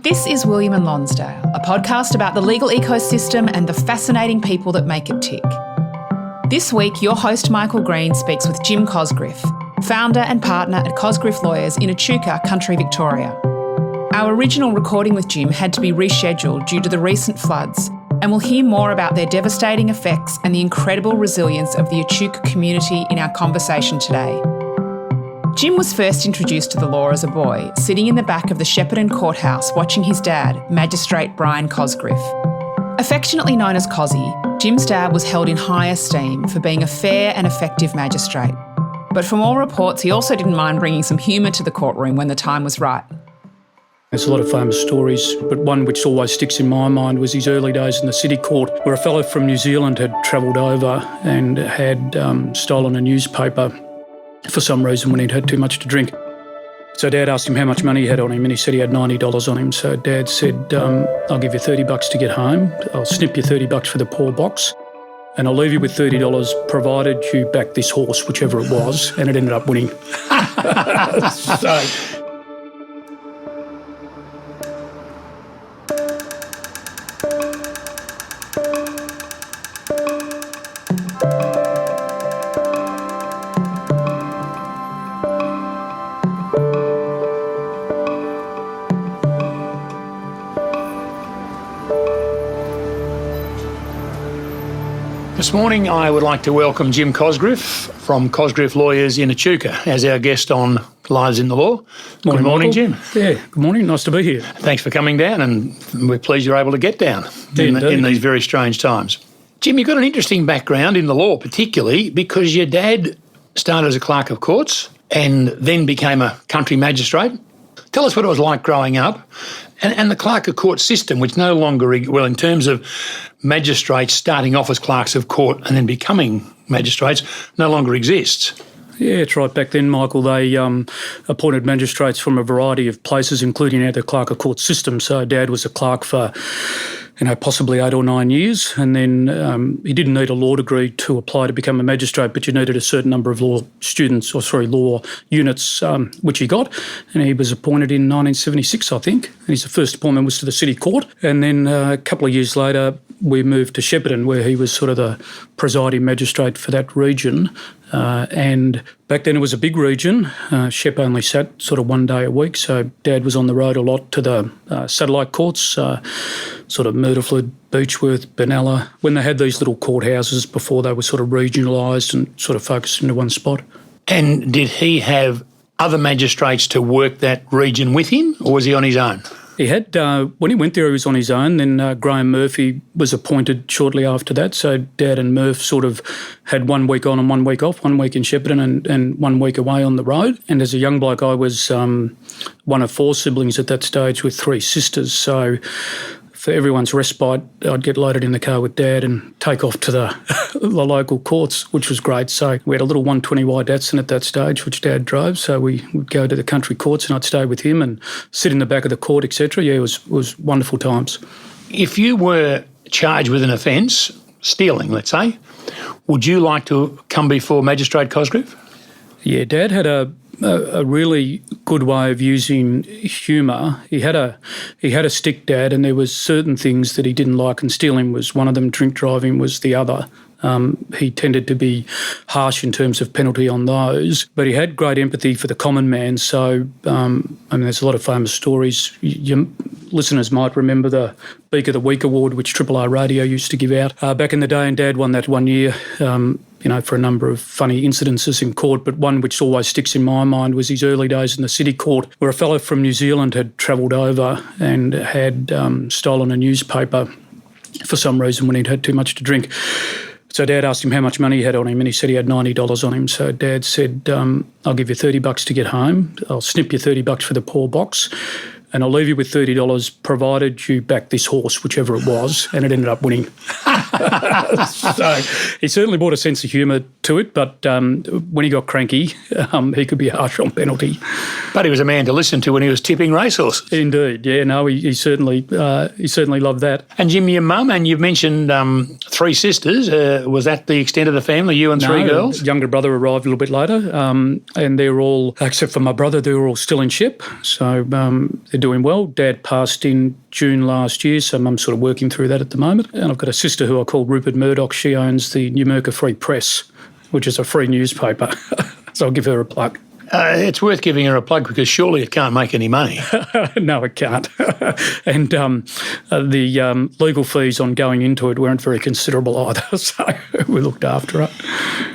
This is William and Lonsdale, a podcast about the legal ecosystem and the fascinating people that make it tick. This week, your host Michael Green speaks with Jim Cosgriff, founder and partner at Cosgriff Lawyers in Echuca, country Victoria. Our original recording with Jim had to be rescheduled due to the recent floods, and we'll hear more about their devastating effects and the incredible resilience of the Echuca community in our conversation today. Jim was first introduced to the law as a boy, sitting in the back of the Shepparton courthouse watching his dad, Magistrate Bryan Cosgriff. Affectionately known as Cosy, Jim's dad was held in high esteem for being a fair and effective magistrate. But from all reports, he also didn't mind bringing some humour to the courtroom when the time was right. There's a lot of famous stories, but one which always sticks in my mind was his early days in the City Court, where a fellow from New Zealand had travelled over and had stolen a newspaper for some reason when he'd had too much to drink. So Dad asked him how much money he had on him, and he said he had $90 on him. So Dad said, I'll give you $30 to get home, I'll snip you $30 for the poor box, and I'll leave you with $30 provided you back this horse, whichever it was, and it ended up winning. So... This morning I would like to welcome Jim Cosgriff from Cosgriff Lawyers in Echuca as our guest on Lives in the Law. Good morning, Jim. Yeah, good morning. Nice to be here. Thanks for coming down, and we're pleased you're able to get down in these very strange times. Jim, you've got an interesting background in the law, particularly because your dad started as a clerk of courts and then became a country magistrate. Tell us what it was like growing up and the clerk of court system, which no longer, well, in terms of magistrates starting off as clerks of court and then becoming magistrates, no longer exists. Yeah, it's right. Back then, Michael, they appointed magistrates from a variety of places, including the clerk of court system. So Dad was a clerk for, possibly 8 or 9 years, and then he didn't need a law degree to apply to become a magistrate, but you needed a certain number of law units, which he got, and he was appointed in 1976, I think. And his first appointment was to the City Court, and then a couple of years later, we moved to Shepparton, where he was sort of the presiding magistrate for that region. And back then it was a big region. Shep only sat sort of 1 day a week, so Dad was on the road a lot to the satellite courts, sort of Myrtleford, Beechworth, Benalla, when they had these little courthouses before they were sort of regionalised and sort of focused into one spot. And did he have other magistrates to work that region with him, or was he on his own? He had, when he went there, he was on his own. Then Graham Murphy was appointed shortly after that. So Dad and Murph sort of had 1 week on and 1 week off, 1 week in Shepparton and 1 week away on the road. And as a young bloke, I was one of 4 siblings at that stage with 3 sisters. So for everyone's respite, I'd get loaded in the car with Dad and take off to the local courts, which was great. So we had a little 120Y Datsun at that stage, which Dad drove. So we would go to the country courts and I'd stay with him and sit in the back of the court, etc. Yeah, it was wonderful times. If you were charged with an offence, stealing, let's say, would you like to come before Magistrate Cosgriff? Yeah, Dad had a really good way of using humour. He had a stick, Dad, and there was certain things that he didn't like, and stealing was one of them, drink driving was the other. He tended to be harsh in terms of penalty on those, but he had great empathy for the common man. So, there's a lot of famous stories. Your listeners might remember the Beak of the Week award, which Triple R Radio used to give out back in the day, and Dad won that 1 year, for a number of funny incidences in court, but one which always sticks in my mind was his early days in the City Court, where a fellow from New Zealand had travelled over and had stolen a newspaper for some reason when he'd had too much to drink. So Dad asked him how much money he had on him, and he said he had $90 on him. So Dad said, I'll give you $30 to get home, I'll snip you $30 for the poor box, and I'll leave you with $30 provided you back this horse, whichever it was, and it ended up winning. So he certainly brought a sense of humour to it, but when he got cranky, he could be harsh on penalty. But he was a man to listen to when he was tipping racehorses. Indeed, yeah, no, he certainly loved that. And Jim, your mum, and you've mentioned 3 sisters. Was that the extent of the family, you and 3 girls? Younger brother arrived a little bit later, and they're all, except for my brother, they were all still in Shep. So they're doing well. Dad passed in June last year, so Mum's sort of working through that at the moment. And I've got a sister who I call Rupert Murdoch. She owns the Echuca Free Press, which is a free newspaper. So I'll give her a plug. It's worth giving her a plug because surely it can't make any money. No, it can't. And the legal fees on going into it weren't very considerable either, so we looked after her.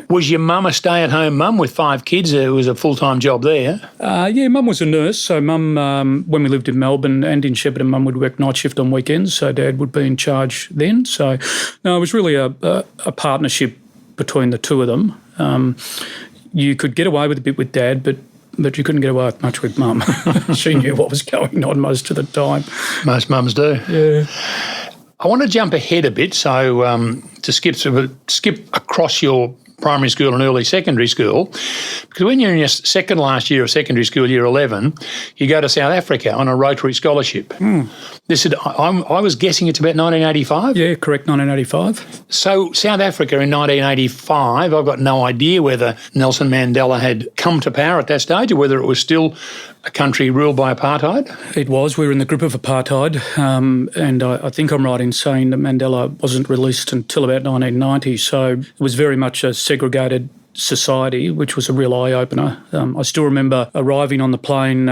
Was your mum a stay-at-home mum with 5 kids? It was a full-time job there. Yeah, Mum was a nurse. So Mum, when we lived in Melbourne and in Shepparton, Mum would work night shift on weekends, so Dad would be in charge then. So, no, it was really a partnership between the two of them. You could get away with a bit with Dad, but you couldn't get away much with Mum. She knew what was going on most of the time. Most mums do. Yeah. I want to jump ahead a bit, so to skip across your primary school and early secondary school, because when you're in your second last year of secondary school, year 11, you go to South Africa on a Rotary scholarship. I was guessing it's about 1985? Yeah, correct, 1985. So South Africa in 1985, I've got no idea whether Nelson Mandela had come to power at that stage or whether it was still a country ruled by apartheid? It was. We were in the grip of apartheid, and I think I'm right in saying that Mandela wasn't released until about 1990, so it was very much a segregated society, which was a real eye-opener. I still remember arriving on the plane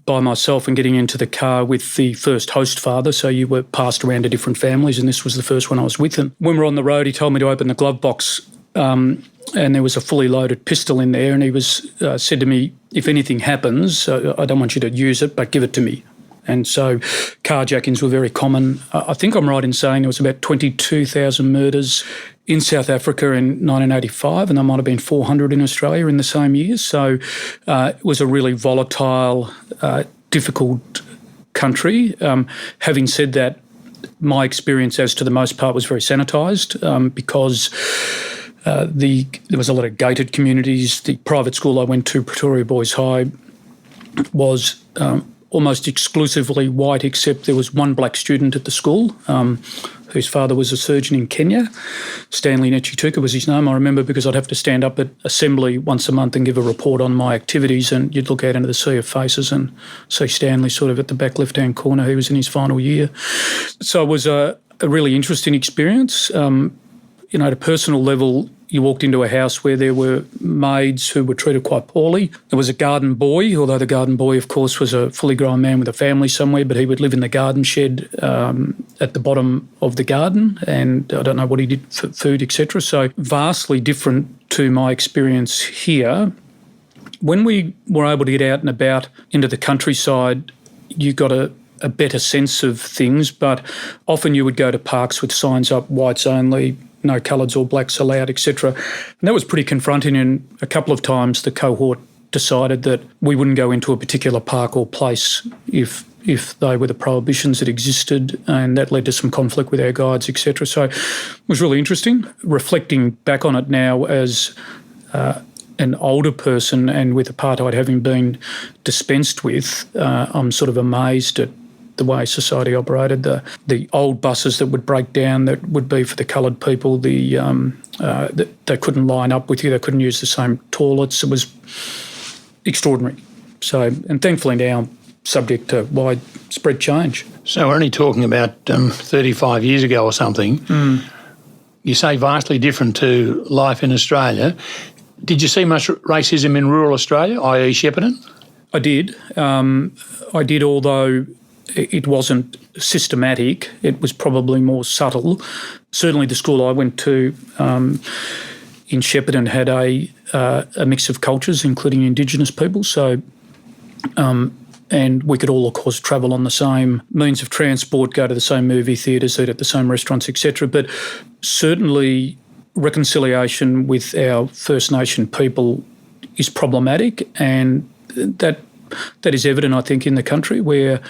by myself and getting into the car with the first host father, so you were passed around to different families, and this was the first one I was with. And when we were on the road, he told me to open the glove box, and there was a fully loaded pistol in there, and he said to me, if anything happens, I don't want you to use it, but give it to me. And so carjackings were very common. I think I'm right in saying there was about 22,000 murders in South Africa in 1985, and there might have been 400 in Australia in the same year. So it was a really volatile, difficult country. Having said that, my experience as to the most part was very sanitised because there was a lot of gated communities. The private school I went to, Pretoria Boys High, was almost exclusively white, except there was one black student at the school whose father was a surgeon in Kenya. Stanley Echuca was his name, I remember, because I'd have to stand up at assembly once a month and give a report on my activities, and you'd look out into the sea of faces and see Stanley sort of at the back left-hand corner. He was in his final year. So it was a really interesting experience. At a personal level, you walked into a house where there were maids who were treated quite poorly. There was a garden boy, although the garden boy, of course, was a fully grown man with a family somewhere, but he would live in the garden shed at the bottom of the garden, and I don't know what he did for food, etc. So vastly different to my experience here. When we were able to get out and about into the countryside, you got a better sense of things, but often you would go to parks with signs up, whites only, no coloureds or blacks allowed, etc. And that was pretty confronting, and a couple of times the cohort decided that we wouldn't go into a particular park or place if they were the prohibitions that existed, and that led to some conflict with our guides, etc. So it was really interesting. Reflecting back on it now as an older person and with apartheid having been dispensed with, I'm sort of amazed at the way society operated. The old buses that would break down that would be for the coloured people, they couldn't line up with you, they couldn't use the same toilets. It was extraordinary. So, and thankfully now subject to widespread change. So we're only talking about 35 years ago or something. You say vastly different to life in Australia. Did you see much racism in rural Australia, i.e. Shepparton? I did, although it wasn't systematic. It was probably more subtle. Certainly the school I went to in Shepparton had a mix of cultures, including Indigenous people. So, and we could all, of course, travel on the same means of transport, go to the same movie theatres, eat at the same restaurants, etc. But certainly reconciliation with our First Nation people is problematic, and that is evident, I think, in the country where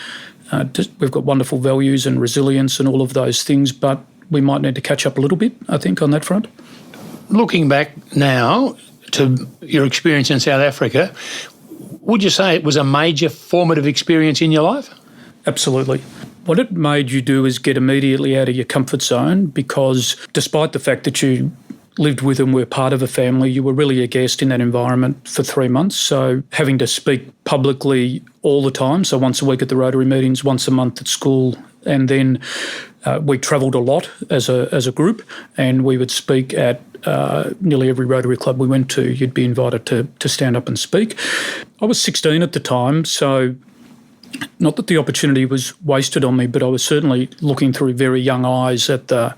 we've got wonderful values and resilience and all of those things, but we might need to catch up a little bit, I think, on that front. Looking back now to your experience in South Africa, would you say it was a major formative experience in your life? Absolutely. What it made you do is get immediately out of your comfort zone, because despite the fact that you lived with them, were part of a family. You were really a guest in that environment for 3 months. So having to speak publicly all the time, so once a week at the Rotary meetings, once a month at school, and then we travelled a lot as a group, and we would speak at nearly every Rotary club we went to. You'd be invited to stand up and speak. I was 16 at the time, so not that the opportunity was wasted on me, but I was certainly looking through very young eyes at the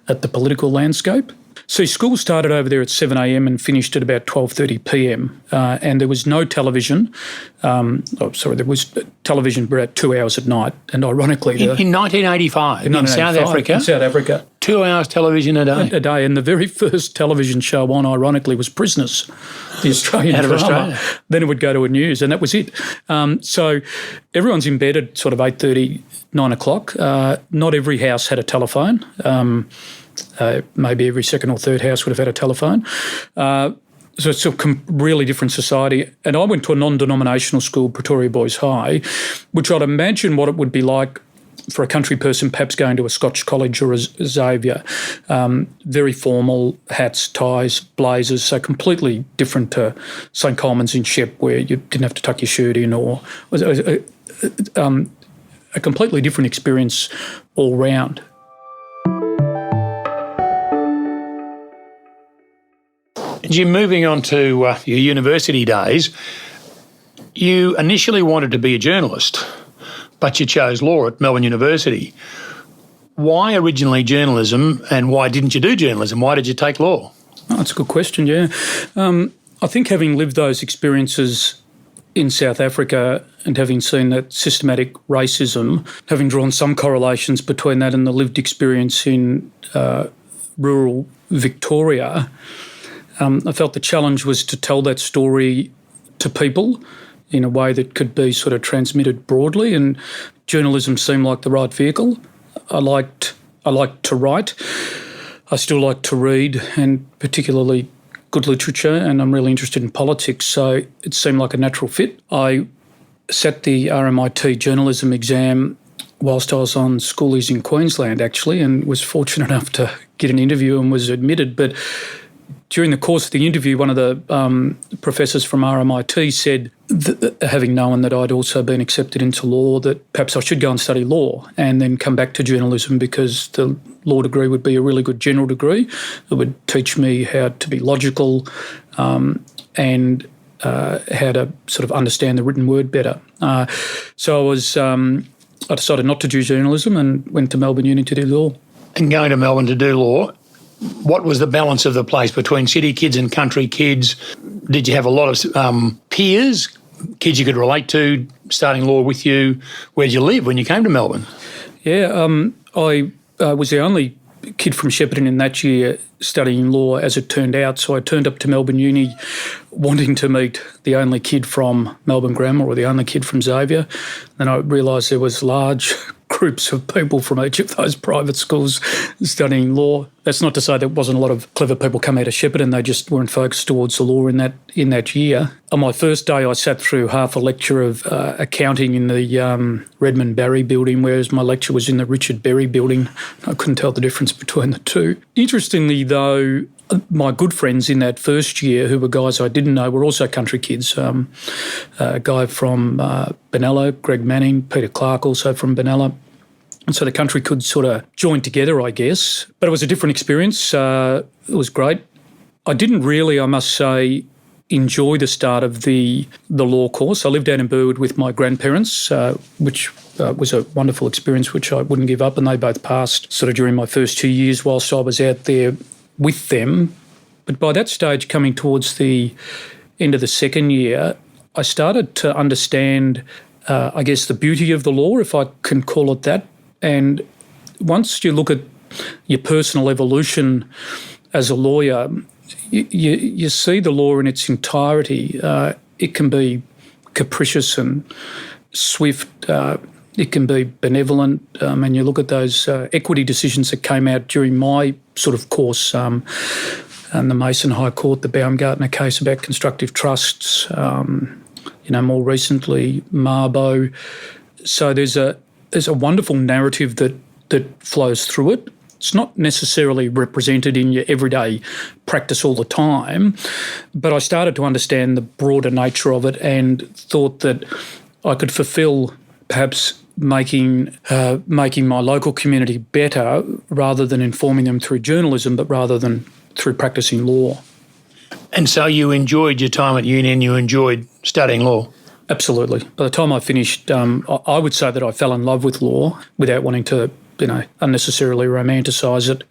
political landscape. See, school started over there at 7 a.m. and finished at about 12:30 p.m. And there was no television. There was television for about 2 hours at night. And ironically... In 1985, in South Africa? In South Africa. 2 hours television a day? A day. And the very first television show on, ironically, was Prisoners, the Australian Out of drama. Australia. Then it would go to a news, and that was it. So everyone's in bed at sort of 8:30, 9 o'clock. Not every house had a telephone. Maybe every second or third house would have had a telephone. So it's a really different society. And I went to a non-denominational school, Pretoria Boys High, which I'd imagine what it would be like for a country person perhaps going to a Scotch college or a Xavier. Very formal, hats, ties, blazers, so completely different to St Coleman's in Shep, where you didn't have to tuck your shirt in, or a completely different experience all round. Jim, moving on to your university days, you initially wanted to be a journalist, but you chose law at Melbourne University. Why originally journalism, and why didn't you do journalism? Why did you take law? Oh, that's a good question, yeah. I think having lived those experiences in South Africa and having seen that systematic racism, having drawn some correlations between that and the lived experience in rural Victoria, I felt the challenge was to tell that story to people in a way that could be sort of transmitted broadly, and journalism seemed like the right vehicle. I liked to write. I still like to read, and particularly good literature, and I'm really interested in politics, so it seemed like a natural fit. I sat the RMIT journalism exam whilst I was on schoolies in Queensland, actually, and was fortunate enough to get an interview and was admitted. But during the course of the interview, one of the professors from RMIT said, having known that I'd also been accepted into law, that perhaps I should go and study law and then come back to journalism, because the law degree would be a really good general degree. It would teach me how to be logical and how to sort of understand the written word better. So I decided not to do journalism and went to Melbourne Uni to do law. And going to Melbourne to do law, what was the balance of the place between city kids and country kids? Did you have a lot of peers, kids you could relate to, starting law with you? Where did you live when you came to Melbourne? Yeah, I was the only kid from Shepparton in that year studying law, as it turned out. So I turned up to Melbourne Uni wanting to meet the only kid from Melbourne Grammar or the only kid from Xavier. Then I realised there was large groups of people from each of those private schools studying law. That's not to say there wasn't a lot of clever people come out of Shepparton. They just weren't focused towards the law in that year. On my first day, I sat through half a lecture of accounting in the Redmond Barry building, whereas my lecture was in the Richard Berry building. I couldn't tell the difference between the two. Interestingly, though, my good friends in that first year, who were guys I didn't know, were also country kids. A guy from Benalla, Greg Manning, Peter Clark, also from Benalla. And so the country could sort of join together, I guess. But it was a different experience. It was great. I didn't really, I must say, enjoy the start of the law course. I lived out in Burwood with my grandparents, which was a wonderful experience, which I wouldn't give up. And they both passed sort of during my first 2 years whilst I was out there with them. But by that stage, coming towards the end of the second year, I started to understand, I guess, the beauty of the law, if I can call it that. And once you look at your personal evolution as a lawyer, you see the law in its entirety. It can be capricious and swift. It can be benevolent. And you look at those equity decisions that came out during my sort of course, and the Mason High Court, the Baumgartner case about constructive trusts, more recently, Marbo. So there's a wonderful narrative that flows through it. It's not necessarily represented in your everyday practice all the time, but I started to understand the broader nature of it and thought that I could fulfil perhaps making my local community better rather than informing them through journalism, but rather than through practicing law. And so you enjoyed your time at uni and you enjoyed studying law? Absolutely. By the time I finished, I would say that I fell in love with law without wanting to, unnecessarily romanticise it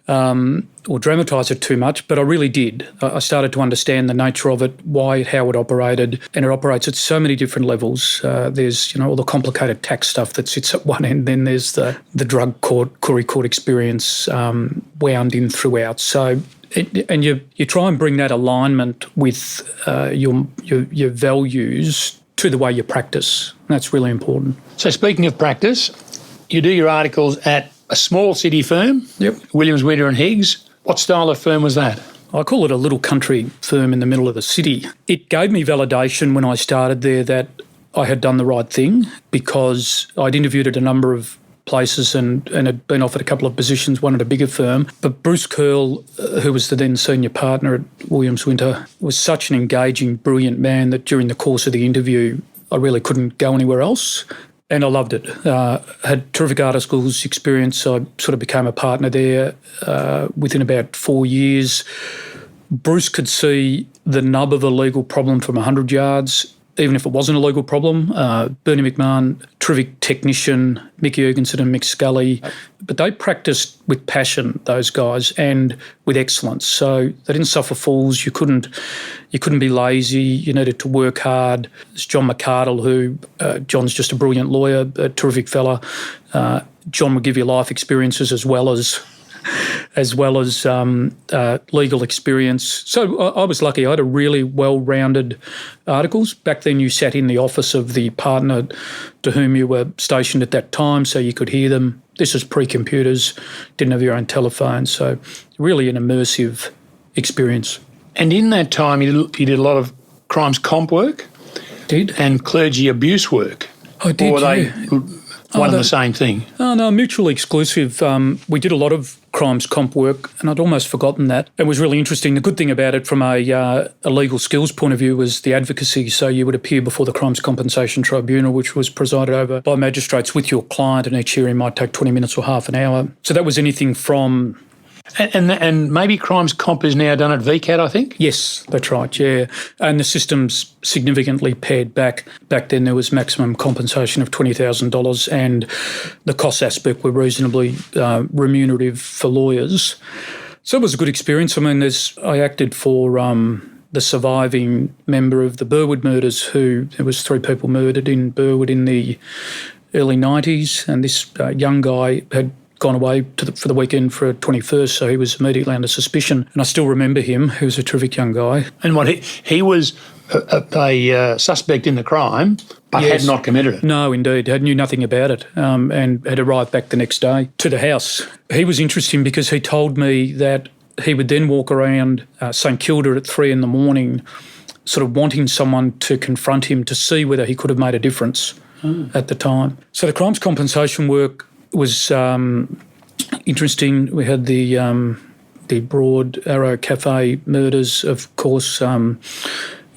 or dramatise it too much, but I really did. I started to understand the nature of it, how it operated, and it operates at so many different levels. There's, all the complicated tax stuff that sits at one end, then there's the drug court, Koori court experience wound in throughout. So and you try and bring that alignment with your values to the way you practice. That's really important. So speaking of practice, you do your articles at a small city firm, yep, Williams, Winter and Higgs. What style of firm was that? I call it a little country firm in the middle of the city. It gave me validation when I started there that I had done the right thing, because I'd interviewed at a number of places and had been offered a couple of positions, one at a bigger firm. But Bruce Curl, who was the then senior partner at Williams Winter, was such an engaging, brilliant man that during the course of the interview, I really couldn't go anywhere else. And I loved it. Had terrific articles experience. I sort of became a partner there within about 4 years. Bruce could see the nub of a legal problem from 100 yards, even if it wasn't a legal problem. Bernie McMahon, terrific technician, Mick Jurgensen and Mick Scully, but they practiced with passion, those guys, and with excellence. So they didn't suffer fools. You couldn't be lazy. You needed to work hard. There's John McCardle, who John's just a brilliant lawyer, a terrific fella. John would give you life experiences as well as legal experience. So I was lucky. I had a really well-rounded articles. Back then you sat in the office of the partner to whom you were stationed at that time, so you could hear them. This was pre-computers, didn't have your own telephone, so really an immersive experience. And in that time you did a lot of crimes comp work? Did. And clergy abuse work? I did, Or were they one and the same thing? Oh, no, mutually exclusive. We did a lot of crimes comp work, and I'd almost forgotten that. It was really interesting. The good thing about it from a legal skills point of view was the advocacy. So you would appear before the Crimes Compensation Tribunal, which was presided over by magistrates with your client, and each hearing might take 20 minutes or half an hour. So that was anything from... And maybe crimes comp is now done at VCAT, I think? Yes, that's right, yeah. And the system's significantly pared back. Back then there was maximum compensation of $20,000 and the cost aspect were reasonably remunerative for lawyers. So it was a good experience. I mean, I acted for the surviving member of the Burwood murders there was 3 people murdered in Burwood in the early 90s, and this young guy had gone away for the weekend for a 21st, so he was immediately under suspicion. And I still remember him. He was a terrific young guy. And what he was a suspect in the crime, but yes, had not committed it. No, indeed. Knew nothing about it and had arrived back the next day to the house. He was interesting because he told me that he would then walk around St Kilda at 3 a.m, sort of wanting someone to confront him to see whether he could have made a difference at the time. So the crimes compensation work was interesting. We had the Broad Arrow Cafe murders, of course, and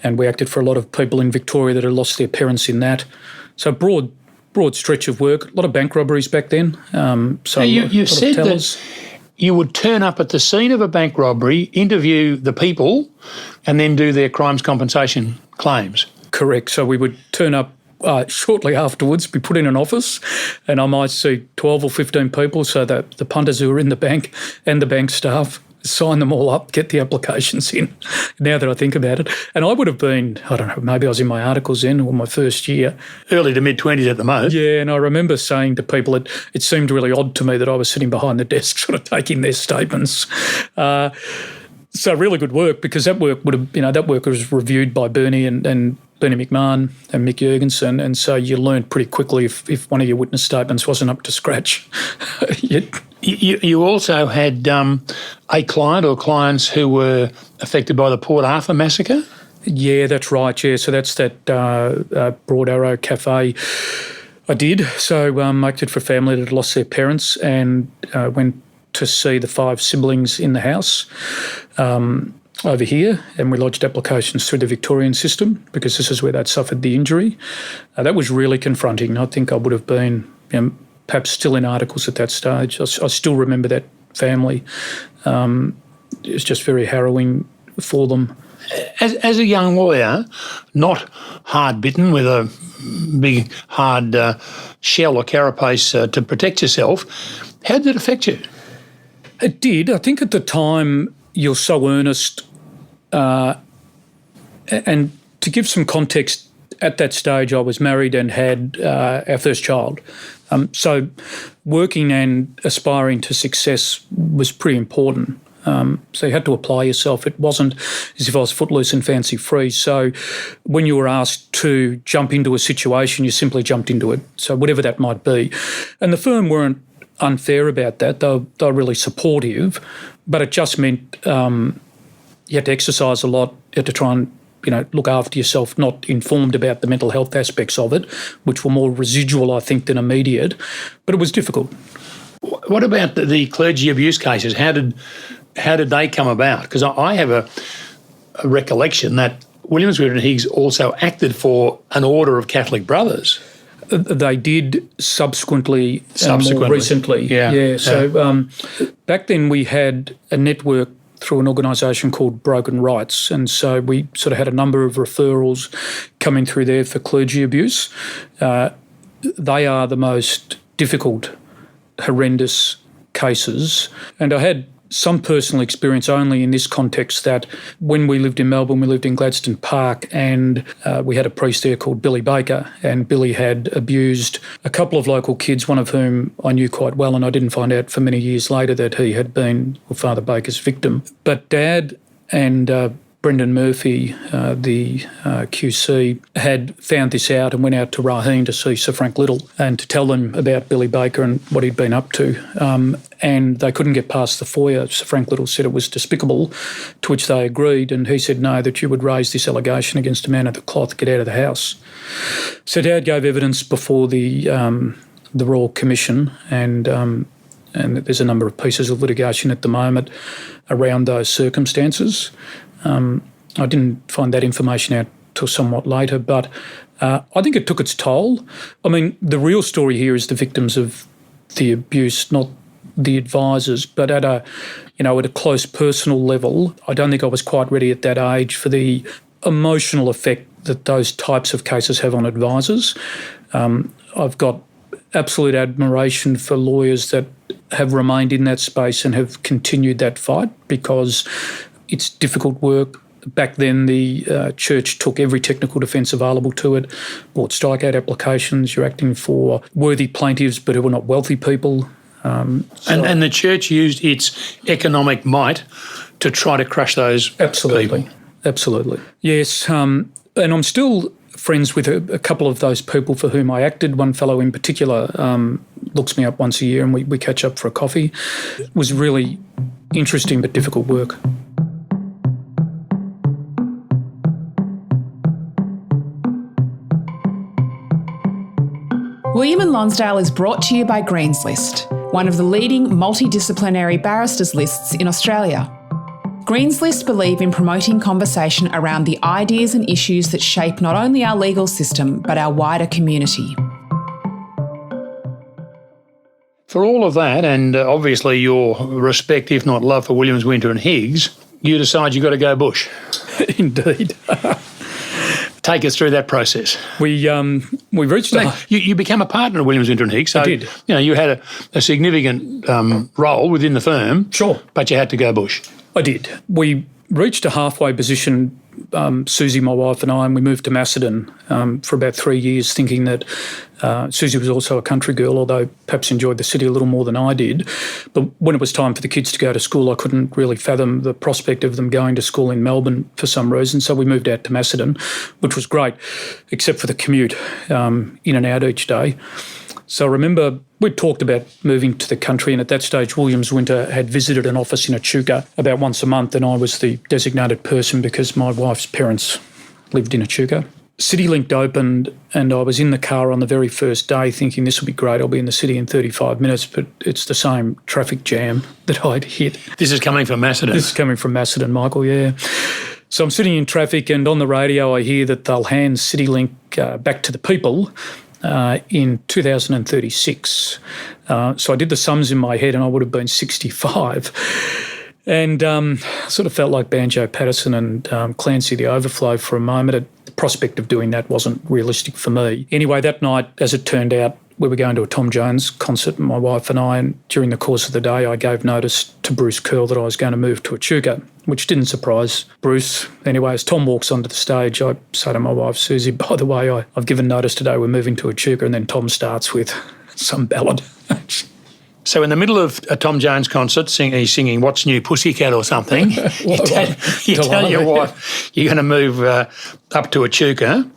we acted for a lot of people in Victoria that had lost their parents in that. So broad stretch of work. A lot of bank robberies back then. So you said that you would turn up at the scene of a bank robbery, interview the people, and then do their crimes compensation claims. Correct. So we would turn up shortly afterwards, be put in an office, and I might see 12 or 15 people, so that the punters who were in the bank and the bank staff sign them all up, get the applications in, now that I think about it. And I would have been, I don't know, maybe I was in my articles then or my first year. Early to mid-20s at the most. Yeah, and I remember saying to people, it seemed really odd to me that I was sitting behind the desk sort of taking their statements. So really good work, because that work was reviewed by Bernie and Bernie McMahon and Mick Jurgensen, and so you learned pretty quickly if one of your witness statements wasn't up to scratch. You also had a client or clients who were affected by the Port Arthur massacre? Yeah, that's right, yeah. So that's that Broad Arrow Cafe I did. So I acted for a family that had lost their parents, and when to see the 5 siblings in the house over here, and we lodged applications through the Victorian system because this is where they'd suffered the injury. That was really confronting. I think I would have been perhaps still in articles at that stage. I still remember that family. It was just very harrowing for them. As a young lawyer, not hard-bitten with a big hard shell or carapace to protect yourself, how did it affect you? It did. I think at the time you're so earnest. And to give some context, at that stage I was married and had our first child. So working and aspiring to success was pretty important. So you had to apply yourself. It wasn't as if I was footloose and fancy free. So when you were asked to jump into a situation, you simply jumped into it. So whatever that might be. And the firm weren't unfair about that. They were really supportive, but it just meant you had to exercise a lot. You had to try and look after yourself, not informed about the mental health aspects of it, which were more residual, I think, than immediate. But it was difficult. What about the clergy abuse cases? How did they come about? Because I have a recollection that Williams, Winter and Higgs also acted for an order of Catholic brothers. They did subsequently. More recently. Yeah. So back then we had a network through an organisation called Broken Rights, and so we sort of had a number of referrals coming through there for clergy abuse. They are the most difficult, horrendous cases, and I had some personal experience only in this context that when we lived in Melbourne, we lived in Gladstone Park, and we had a priest there called Billy Baker, and Billy had abused a couple of local kids, one of whom I knew quite well, and I didn't find out for many years later that he had been Father Baker's victim. But Dad and Brendan Murphy, the QC, had found this out and went out to Raheen to see Sir Frank Little and to tell them about Billy Baker and what he'd been up to. And they couldn't get past the foyer. Sir Frank Little said it was despicable, to which they agreed, and he said, no, that you would raise this allegation against a man of the cloth, get out of the house. So Dad gave evidence before the Royal Commission, and there's a number of pieces of litigation at the moment around those circumstances. I didn't find that information out till somewhat later, but I think it took its toll. I mean, the real story here is the victims of the abuse, not the advisors, but at a close personal level, I don't think I was quite ready at that age for the emotional effect that those types of cases have on advisors. I've got absolute admiration for lawyers that have remained in that space and have continued that fight, because it's difficult work. Back then, the church took every technical defence available to it, brought strikeout applications. You're acting for worthy plaintiffs but who were not wealthy people. And the church used its economic might to try to crush those people. Absolutely. Yes, and I'm still friends with a couple of those people for whom I acted. One fellow in particular looks me up once a year and we catch up for a coffee. It was really interesting but difficult work. William and Lonsdale is brought to you by Green's List, one of the leading multidisciplinary barristers lists in Australia. Green's List believe in promoting conversation around the ideas and issues that shape not only our legal system but our wider community. For all of that, and obviously your respect, if not love, for Williams, Winter and Higgs, you decide you've got to go bush. Indeed. Take us through that process. We reached You became a partner of Williams, Winter and Higgs. So, I did. You had a significant role within the firm. Sure. But you had to go bush. I did. We reached a halfway position, Susie, my wife and I, and we moved to Macedon for about 3 years, thinking that Susie was also a country girl, although perhaps enjoyed the city a little more than I did. But when it was time for the kids to go to school, I couldn't really fathom the prospect of them going to school in Melbourne for some reason. So we moved out to Macedon, which was great, except for the commute in and out each day. So I remember we'd talked about moving to the country, and at that stage Williams Winter had visited an office in Echuca about once a month, and I was the designated person because my wife's parents lived in Echuca. CityLink opened and I was in the car on the very first day thinking this will be great, I'll be in the city in 35 minutes, but it's the same traffic jam that I'd hit. This is coming from Macedon? This is coming from Macedon, Michael, yeah. So I'm sitting in traffic and on the radio I hear that they'll hand CityLink back to the people in 2036. So I did the sums in my head and I would have been 65. And sort of felt like Banjo Patterson and Clancy the Overflow for a moment. The prospect of doing that wasn't realistic for me. Anyway, that night, as it turned out, we were going to a Tom Jones concert, my wife and I, and during the course of the day I gave notice to Bruce Curl that I was going to move to Echuca, which didn't surprise Bruce. Anyway, as Tom walks onto the stage, I say to my wife, Susie, by the way, I've given notice today, we're moving to Echuca, and then Tom starts with some ballad. So in the middle of a Tom Jones concert, he's singing What's New Pussycat or something, you tell your wife you're going to move up to Echuca.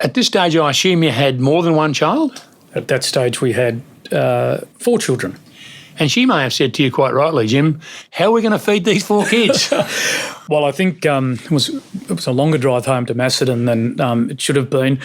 At this stage, I assume you had more than one child? At that stage, we had 4 children. And she may have said to you quite rightly, Jim, how are we going to feed these 4 kids? Well, I think it was a longer drive home to Macedon than it should have been.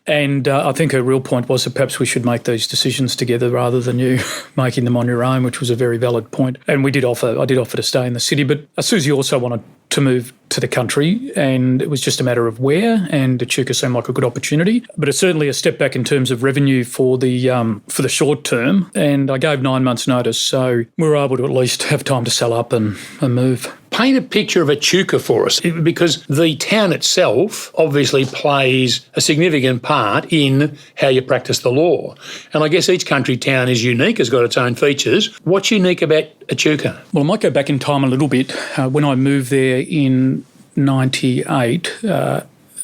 And I think her real point was that perhaps we should make these decisions together rather than you making them on your own, which was a very valid point. And I did offer to stay in the city, but Susie also wanted to move to the country, and it was just a matter of where, and Echuca seemed like a good opportunity. But it's certainly a step back in terms of revenue for the short term, and I gave 9 months' notice, so we were able to at least have time to sell up and move. Paint a picture of Echuca for us, because the town itself obviously plays a significant part in how you practice the law. And I guess each country town is unique, has got its own features. What's unique about Echuca? Well, I might go back in time a little bit. When I moved there in 98,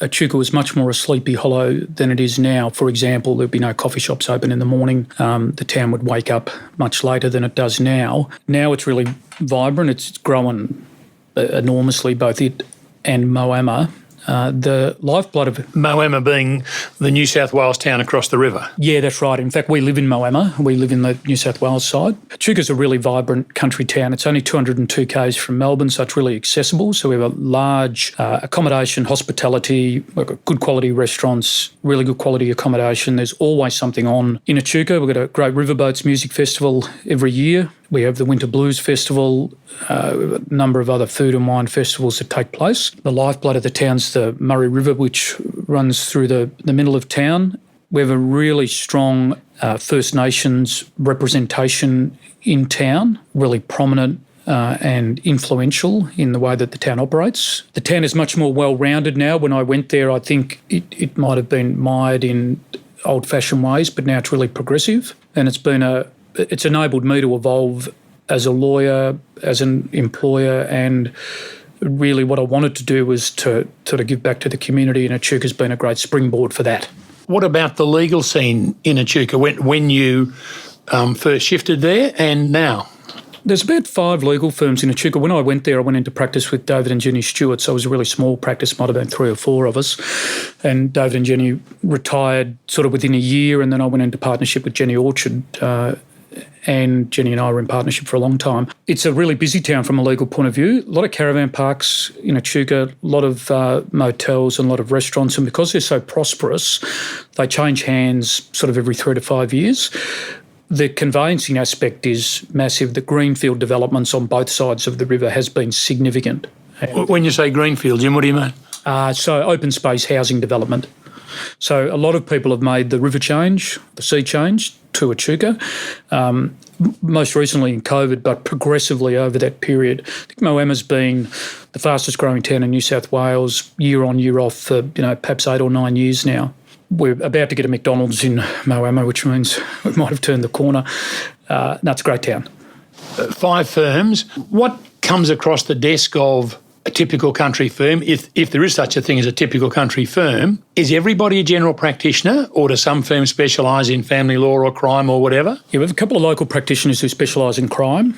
Echuca was much more a sleepy hollow than it is now. For example, there'd be no coffee shops open in the morning. The town would wake up much later than it does now. Now it's really vibrant. It's growing enormously, both it and Moama. The lifeblood of Moama being the New South Wales town across the river. Yeah, that's right. In fact, we live in Moama. We live in the New South Wales side. Echuca's a really vibrant country town. It's only 202 k's from Melbourne, so it's really accessible. So we have a large accommodation, hospitality, we've got good quality restaurants, really good quality accommodation. There's always something on in Echuca. We've got a great Riverboats music festival every year. We have the Winter Blues Festival, a number of other food and wine festivals that take place. The lifeblood of the town's the Murray River, which runs through the middle of town. We have a really strong First Nations representation in town, really prominent and influential in the way that the town operates. The town is much more well-rounded now. When I went there, I think it might have been mired in old-fashioned ways, but now it's really progressive, and it's enabled me to evolve as a lawyer, as an employer, and really what I wanted to do was to sort of give back to the community, and Echuca's been a great springboard for that. What about the legal scene in Echuca when you first shifted there and now? There's about 5 legal firms in Echuca. When I went there, I went into practice with David and Jenny Stewart, so it was a really small practice, might have been 3 or 4 of us. And David and Jenny retired sort of within a year, and then I went into partnership with Jenny Orchard, and Jenny and I were in partnership for a long time. It's a really busy town from a legal point of view. A lot of caravan parks in Echuca, a lot of motels and a lot of restaurants, and because they're so prosperous, they change hands sort of every 3 to 5 years. The conveyancing aspect is massive. The greenfield developments on both sides of the river has been significant. When you say greenfield, Jim, what do you mean? So open space housing development. So a lot of people have made the river change, the sea change to Echuca, most recently in COVID, but progressively over that period. I think Moama's been the fastest growing town in New South Wales year on, year off for, perhaps 8 or 9 years now. We're about to get a McDonald's in Moama, which means we might have turned the corner. It's a great town. 5 firms. What comes across the desk of a typical country firm, if there is such a thing as a typical country firm? Is everybody a general practitioner, or do some firms specialise in family law or crime or whatever? Yeah, we have a couple of local practitioners who specialise in crime.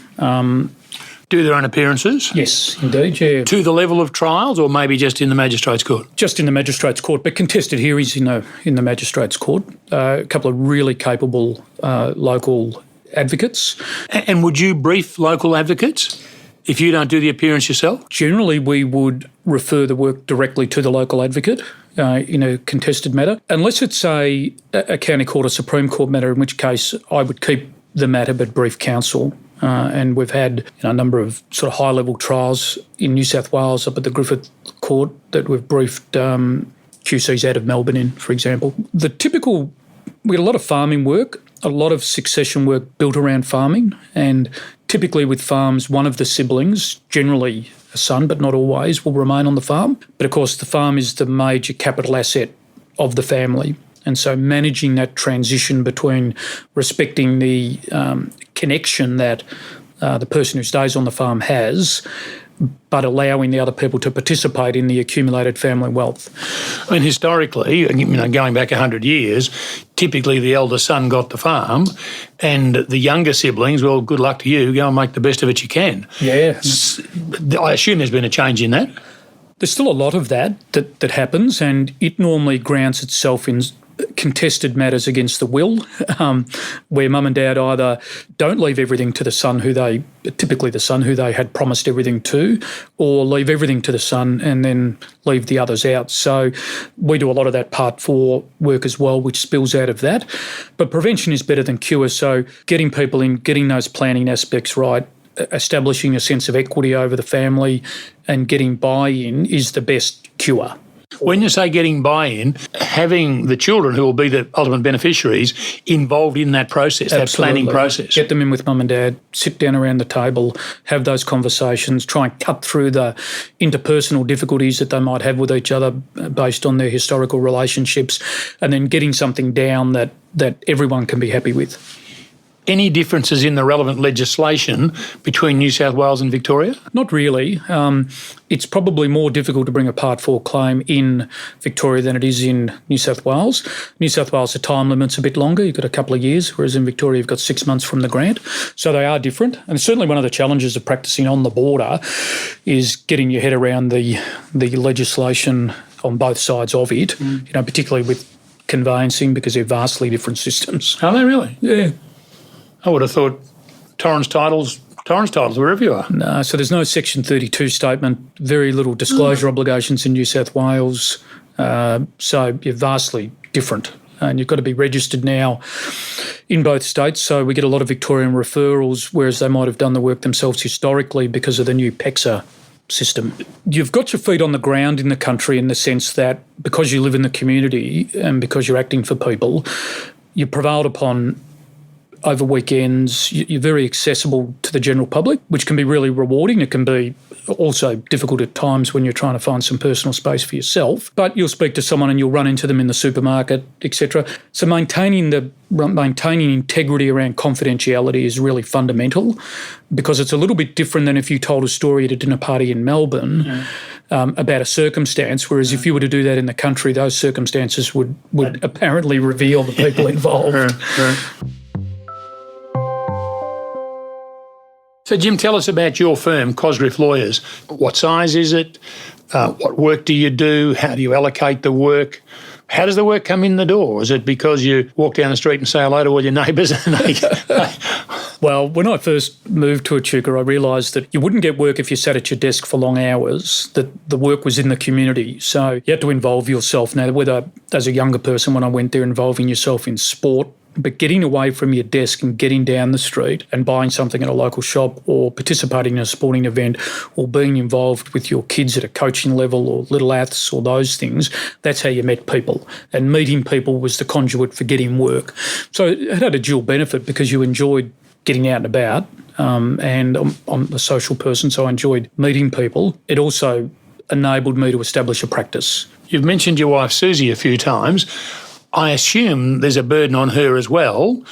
Do their own appearances? Yes, indeed, yeah. To the level of trials, or maybe just in the Magistrates Court? Just in the Magistrates Court, but contested hearings in the Magistrates Court. A couple of really capable local advocates. And would you brief local advocates? if you don't do the appearance yourself? Generally, we would refer the work directly to the local advocate in a contested matter, unless it's a county court or Supreme Court matter, in which case I would keep the matter but brief counsel. And we've had a number of sort of high-level trials in New South Wales up at the Griffith Court that we've briefed QCs out of Melbourne in, for example. We had a lot of farming work, a lot of succession work built around farming, and typically with farms, one of the siblings, generally a son but not always, will remain on the farm. But of course the farm is the major capital asset of the family. And so managing that transition between respecting the connection that the person who stays on the farm has, but allowing the other people to participate in the accumulated family wealth. I mean, historically, going back 100 years, typically the elder son got the farm and the younger siblings, well, good luck to you, go and make the best of it you can. Yeah. I assume there's been a change in that. There's still a lot of that happens, and it normally grounds itself in contested matters against the will, where mum and dad either don't leave everything to the son typically the son who they had promised everything to, or leave everything to the son and then leave the others out. So we do a lot of that Part 4 work as well, which spills out of that. But prevention is better than cure. So getting people in, getting those planning aspects right, establishing a sense of equity over the family and getting buy-in is the best cure. When you say getting buy-in, having the children who will be the ultimate beneficiaries involved in that process, Absolutely. That planning process. Get them in with mum and dad, sit down around the table, have those conversations, try and cut through the interpersonal difficulties that they might have with each other based on their historical relationships, and then getting something down that everyone can be happy with. Any differences in the relevant legislation between New South Wales and Victoria? Not really. It's probably more difficult to bring a Part 4 claim in Victoria than it is in New South Wales. New South Wales, the time limit's a bit longer. You've got a couple of years, whereas in Victoria you've got 6 months from the grant. So they are different. And certainly one of the challenges of practising on the border is getting your head around the legislation on both sides of it, particularly with conveyancing, because they're vastly different systems. Are they really? Yeah. I would have thought Torrens titles wherever you are. No, so there's no Section 32 statement, very little disclosure obligations in New South Wales. So you're vastly different. And you've got to be registered now in both states. So we get a lot of Victorian referrals, whereas they might have done the work themselves historically because of the new PEXA system. You've got your feet on the ground in the country in the sense that because you live in the community and because you're acting for people, you're prevailed upon over weekends. You're very accessible to the general public, which can be really rewarding. It can be also difficult at times when you're trying to find some personal space for yourself. But you'll speak to someone and you'll run into them in the supermarket, etc. So maintaining integrity around confidentiality is really fundamental, because it's a little bit different than if you told a story at a dinner party in Melbourne about a circumstance, whereas if you were to do that in the country, those circumstances would apparently reveal the people involved. So, Jim, tell us about your firm, Cosgriff Lawyers. What size is it? What work do you do? How do you allocate the work? How does the work come in the door? Is it because you walk down the street and say hello to all your neighbours? Well, when I first moved to Echuca, I realised that you wouldn't get work if you sat at your desk for long hours, that the work was in the community. So you had to involve yourself. Now, whether as a younger person when I went there, involving yourself in sport, but getting away from your desk and getting down the street and buying something at a local shop, or participating in a sporting event, or being involved with your kids at a coaching level or little aths or those things, that's how you met people. And meeting people was the conduit for getting work. So it had a dual benefit because you enjoyed getting out and about, and I'm a social person, so I enjoyed meeting people. It also enabled me to establish a practice. You've mentioned your wife Susie a few times. I assume there's a burden on her as well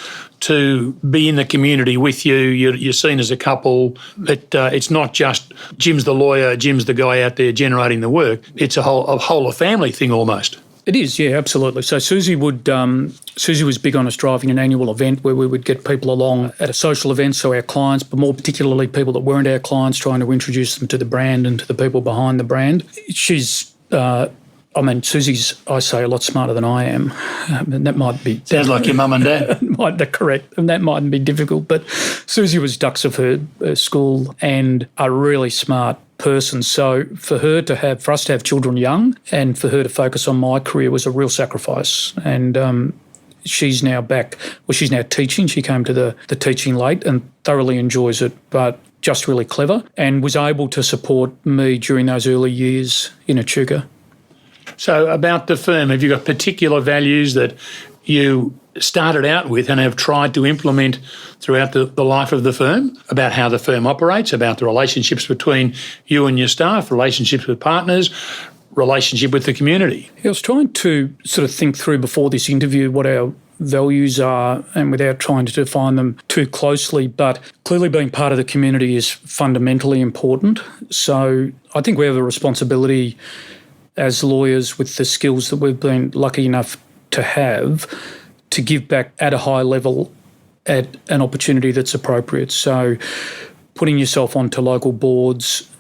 to be in the community with you. You're seen as a couple. It's not just Jim's the lawyer, Jim's the guy out there generating the work. It's a whole of family thing almost. It is, yeah, absolutely. So Susie was big on us driving an annual event where we would get people along at a social event, so our clients, but more particularly people that weren't our clients, trying to introduce them to the brand and to the people behind the brand. She's I mean, Susie's, I say, a lot smarter than I am. And that might be... Sounds like your mum and dad. Correct. And that mightn't be difficult. But Susie was dux of her school and a really smart person. So for us to have children young and for her to focus on my career was a real sacrifice. And she's now back. Well, she's now teaching. She came to the teaching late and thoroughly enjoys it, but just really clever, and was able to support me during those early years in Echuca. So about the firm, have you got particular values that you started out with and have tried to implement throughout the life of the firm, about how the firm operates, about the relationships between you and your staff, relationships with partners, relationship with the community? I was trying to sort of think through before this interview what our values are, and without trying to define them too closely, but clearly being part of the community is fundamentally important. So I think we have a responsibility as lawyers with the skills that we've been lucky enough to have to give back at a high level at an opportunity that's appropriate. So putting yourself onto local boards,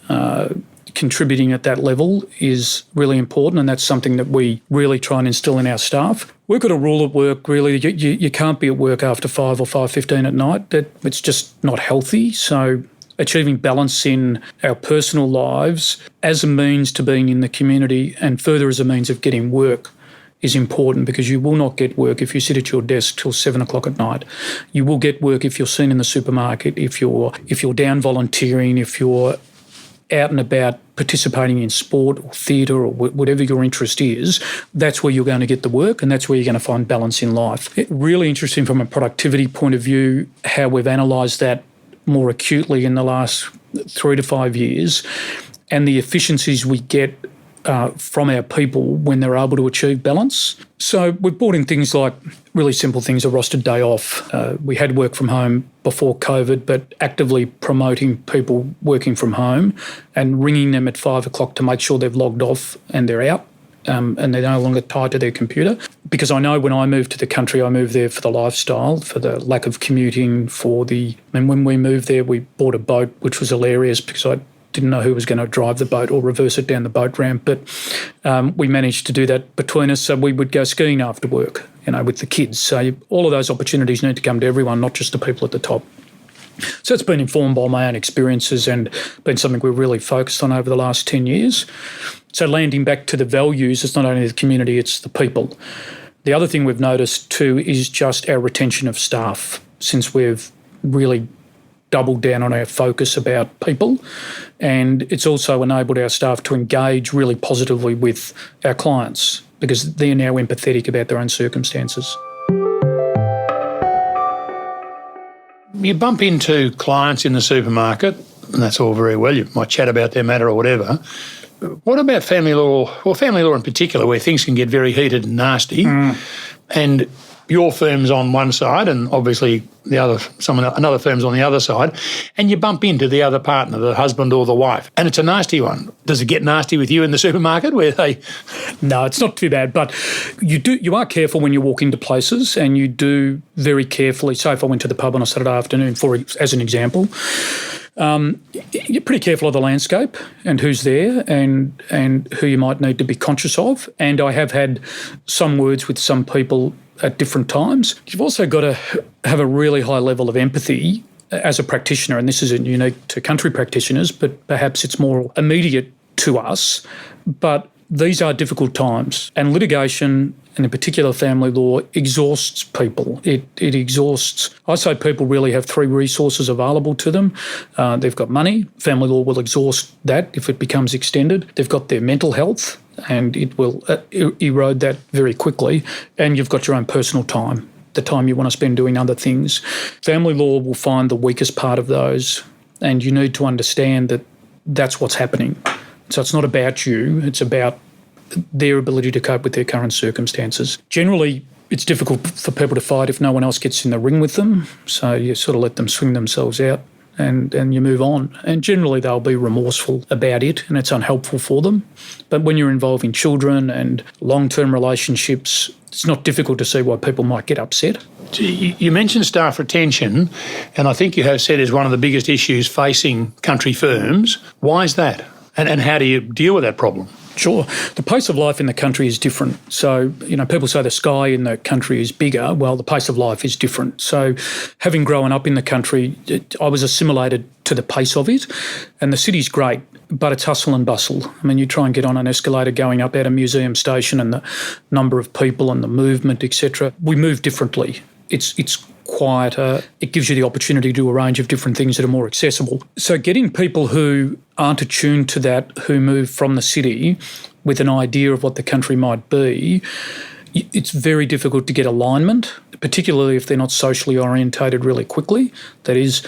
contributing at that level is really important, and that's something that we really try and instill in our staff. We've got a rule at work, really. You can't be at work after 5 or 5:15 at night. It's just not healthy. So achieving balance in our personal lives as a means to being in the community and further as a means of getting work is important, because you will not get work if you sit at your desk till 7 o'clock at night. You will get work if you're seen in the supermarket, if you're down volunteering, if you're out and about participating in sport or theatre or whatever your interest is. That's where you're going to get the work, and that's where you're going to find balance in life. Really interesting from a productivity point of view, how we've analysed that more acutely in the last 3 to 5 years, and the efficiencies we get from our people when they're able to achieve balance. So we've brought in things like really simple things, a rostered day off. We had work from home before COVID, but actively promoting people working from home and ringing them at 5 o'clock to make sure they've logged off and they're out. And they're no longer tied to their computer. Because I know when I moved to the country, I moved there for the lifestyle, for the lack of commuting, and when we moved there, we bought a boat, which was hilarious because I didn't know who was going to drive the boat or reverse it down the boat ramp. But we managed to do that between us, so we would go skiing after work, with the kids. So all of those opportunities need to come to everyone, not just the people at the top. So it's been informed by my own experiences and been something we've really focused on over the last 10 years. So landing back to the values, it's not only the community, it's the people. The other thing we've noticed too is just our retention of staff, since we've really doubled down on our focus about people, and it's also enabled our staff to engage really positively with our clients because they're now empathetic about their own circumstances. You bump into clients in the supermarket, and that's all very well. You might chat about their matter or whatever. What about family law, or family law in particular, where things can get very heated and nasty, and your firm's on one side and obviously another firm's on the other side, and you bump into the other partner, the husband or the wife, and it's a nasty one. Does it get nasty with you in the supermarket where they... No, it's not too bad, but you are careful when you walk into places, and you do very carefully. So if I went to the pub on a Saturday afternoon, as an example, you're pretty careful of the landscape and who's there and who you might need to be conscious of. And I have had some words with some people at different times. You've also got to have a really high level of empathy as a practitioner, and this isn't unique to country practitioners, but perhaps it's more immediate to us. But these are difficult times, and litigation, and in particular family law, exhausts people. It exhausts. I say people really have 3 resources available to them. They've got money. Family law will exhaust that if it becomes extended. They've got their mental health, and it will erode that very quickly. And you've got your own personal time, the time you want to spend doing other things. Family law will find the weakest part of those, and you need to understand that that's what's happening. So it's not about you, it's about their ability to cope with their current circumstances. Generally, it's difficult for people to fight if no one else gets in the ring with them, so you sort of let them swing themselves out and you move on. And generally they'll be remorseful about it, and it's unhelpful for them. But when you're involving children and long-term relationships, it's not difficult to see why people might get upset. You mentioned staff retention, and I think you have said is one of the biggest issues facing country firms. Why is that? And how do you deal with that problem? Sure. The pace of life in the country is different. So, people say the sky in the country is bigger. Well, the pace of life is different. So having grown up in the country, I was assimilated to the pace of it. And the city's great, but it's hustle and bustle. I mean, you try and get on an escalator going up out of Museum Station and the number of people and the movement, etc. We move differently. It's quieter. It gives you the opportunity to do a range of different things that are more accessible. So getting people who aren't attuned to that, who move from the city with an idea of what the country might be, it's very difficult to get alignment, particularly if they're not socially orientated really quickly. That is,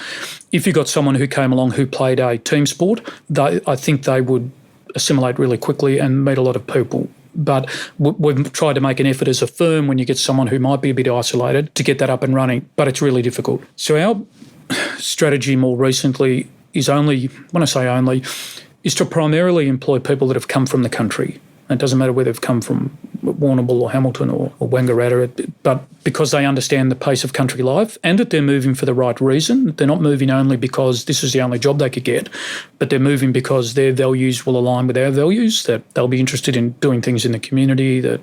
if you got someone who came along who played a team sport, I think they would assimilate really quickly and meet a lot of people. But we've tried to make an effort as a firm when you get someone who might be a bit isolated to get that up and running, but it's really difficult. So our strategy more recently is is to primarily employ people that have come from the country. It doesn't matter whether they've come from Warrnambool or Hamilton or Wangaratta, but because they understand the pace of country life and that they're moving for the right reason. They're not moving only because this is the only job they could get, but they're moving because their values will align with our values, that they'll be interested in doing things in the community, that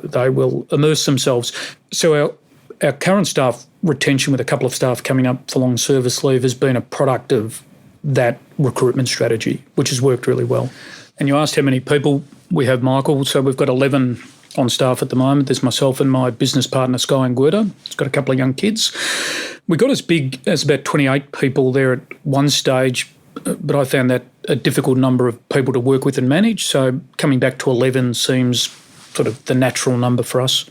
they will immerse themselves. So our current staff retention, with a couple of staff coming up for long service leave, has been a product of that recruitment strategy, which has worked really well. And you asked how many people we have, Michael. So we've got 11 on staff at the moment. There's myself and my business partner, Skye Nguerta. He's got a couple of young kids. We got as big as about 28 people there at one stage, but I found that a difficult number of people to work with and manage. So coming back to 11 seems sort of the natural number for us.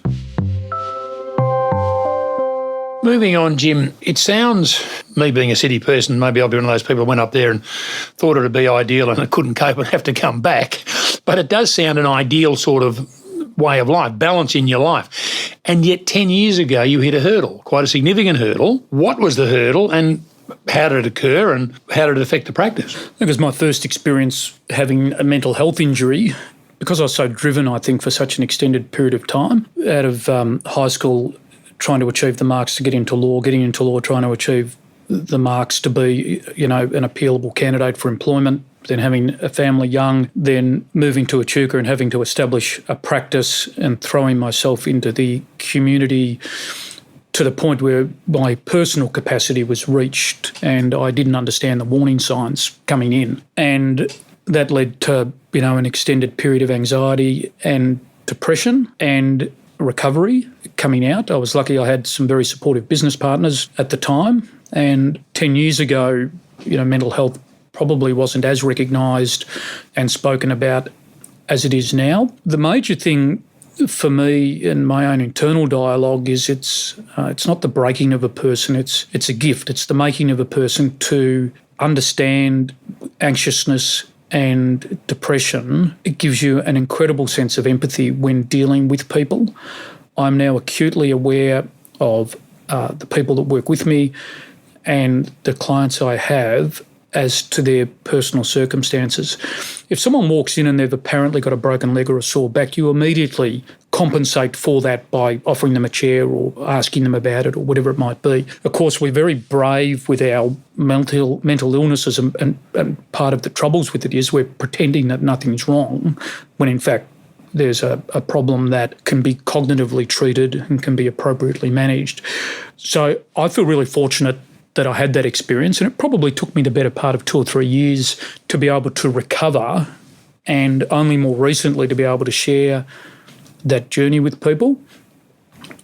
Moving on, Jim, it sounds, me being a city person, maybe I'll be one of those people who went up there and thought it would be ideal and it couldn't cope and have to come back. But it does sound an ideal sort of way of life, balance in your life. And yet 10 years ago you hit a hurdle, quite a significant hurdle. What was the hurdle and how did it occur and how did it affect the practice? I think it was my first experience having a mental health injury. Because I was so driven, I think, for such an extended period of time, out of high school, trying to achieve the marks to getting into law, trying to achieve the marks to be, an appealable candidate for employment, then having a family young, then moving to Echuca and having to establish a practice and throwing myself into the community to the point where my personal capacity was reached and I didn't understand the warning signs coming in. And that led to, an extended period of anxiety and depression and recovery coming out. I was lucky I had some very supportive business partners at the time. And 10 years ago, mental health probably wasn't as recognised and spoken about as it is now. The major thing for me in my own internal dialogue is it's not the breaking of a person, it's a gift. It's the making of a person to understand anxiousness and depression. It gives you an incredible sense of empathy when dealing with people. I'm now acutely aware of the people that work with me and the clients I have as to their personal circumstances. If someone walks in and they've apparently got a broken leg or a sore back, you immediately compensate for that by offering them a chair or asking them about it or whatever it might be. Of course, we're very brave with our mental illnesses and part of the troubles with it is we're pretending that nothing's wrong when in fact there's a problem that can be cognitively treated and can be appropriately managed. So I feel really fortunate that I had that experience, and it probably took me the better part of 2 or 3 years to be able to recover and only more recently to be able to share that journey with people.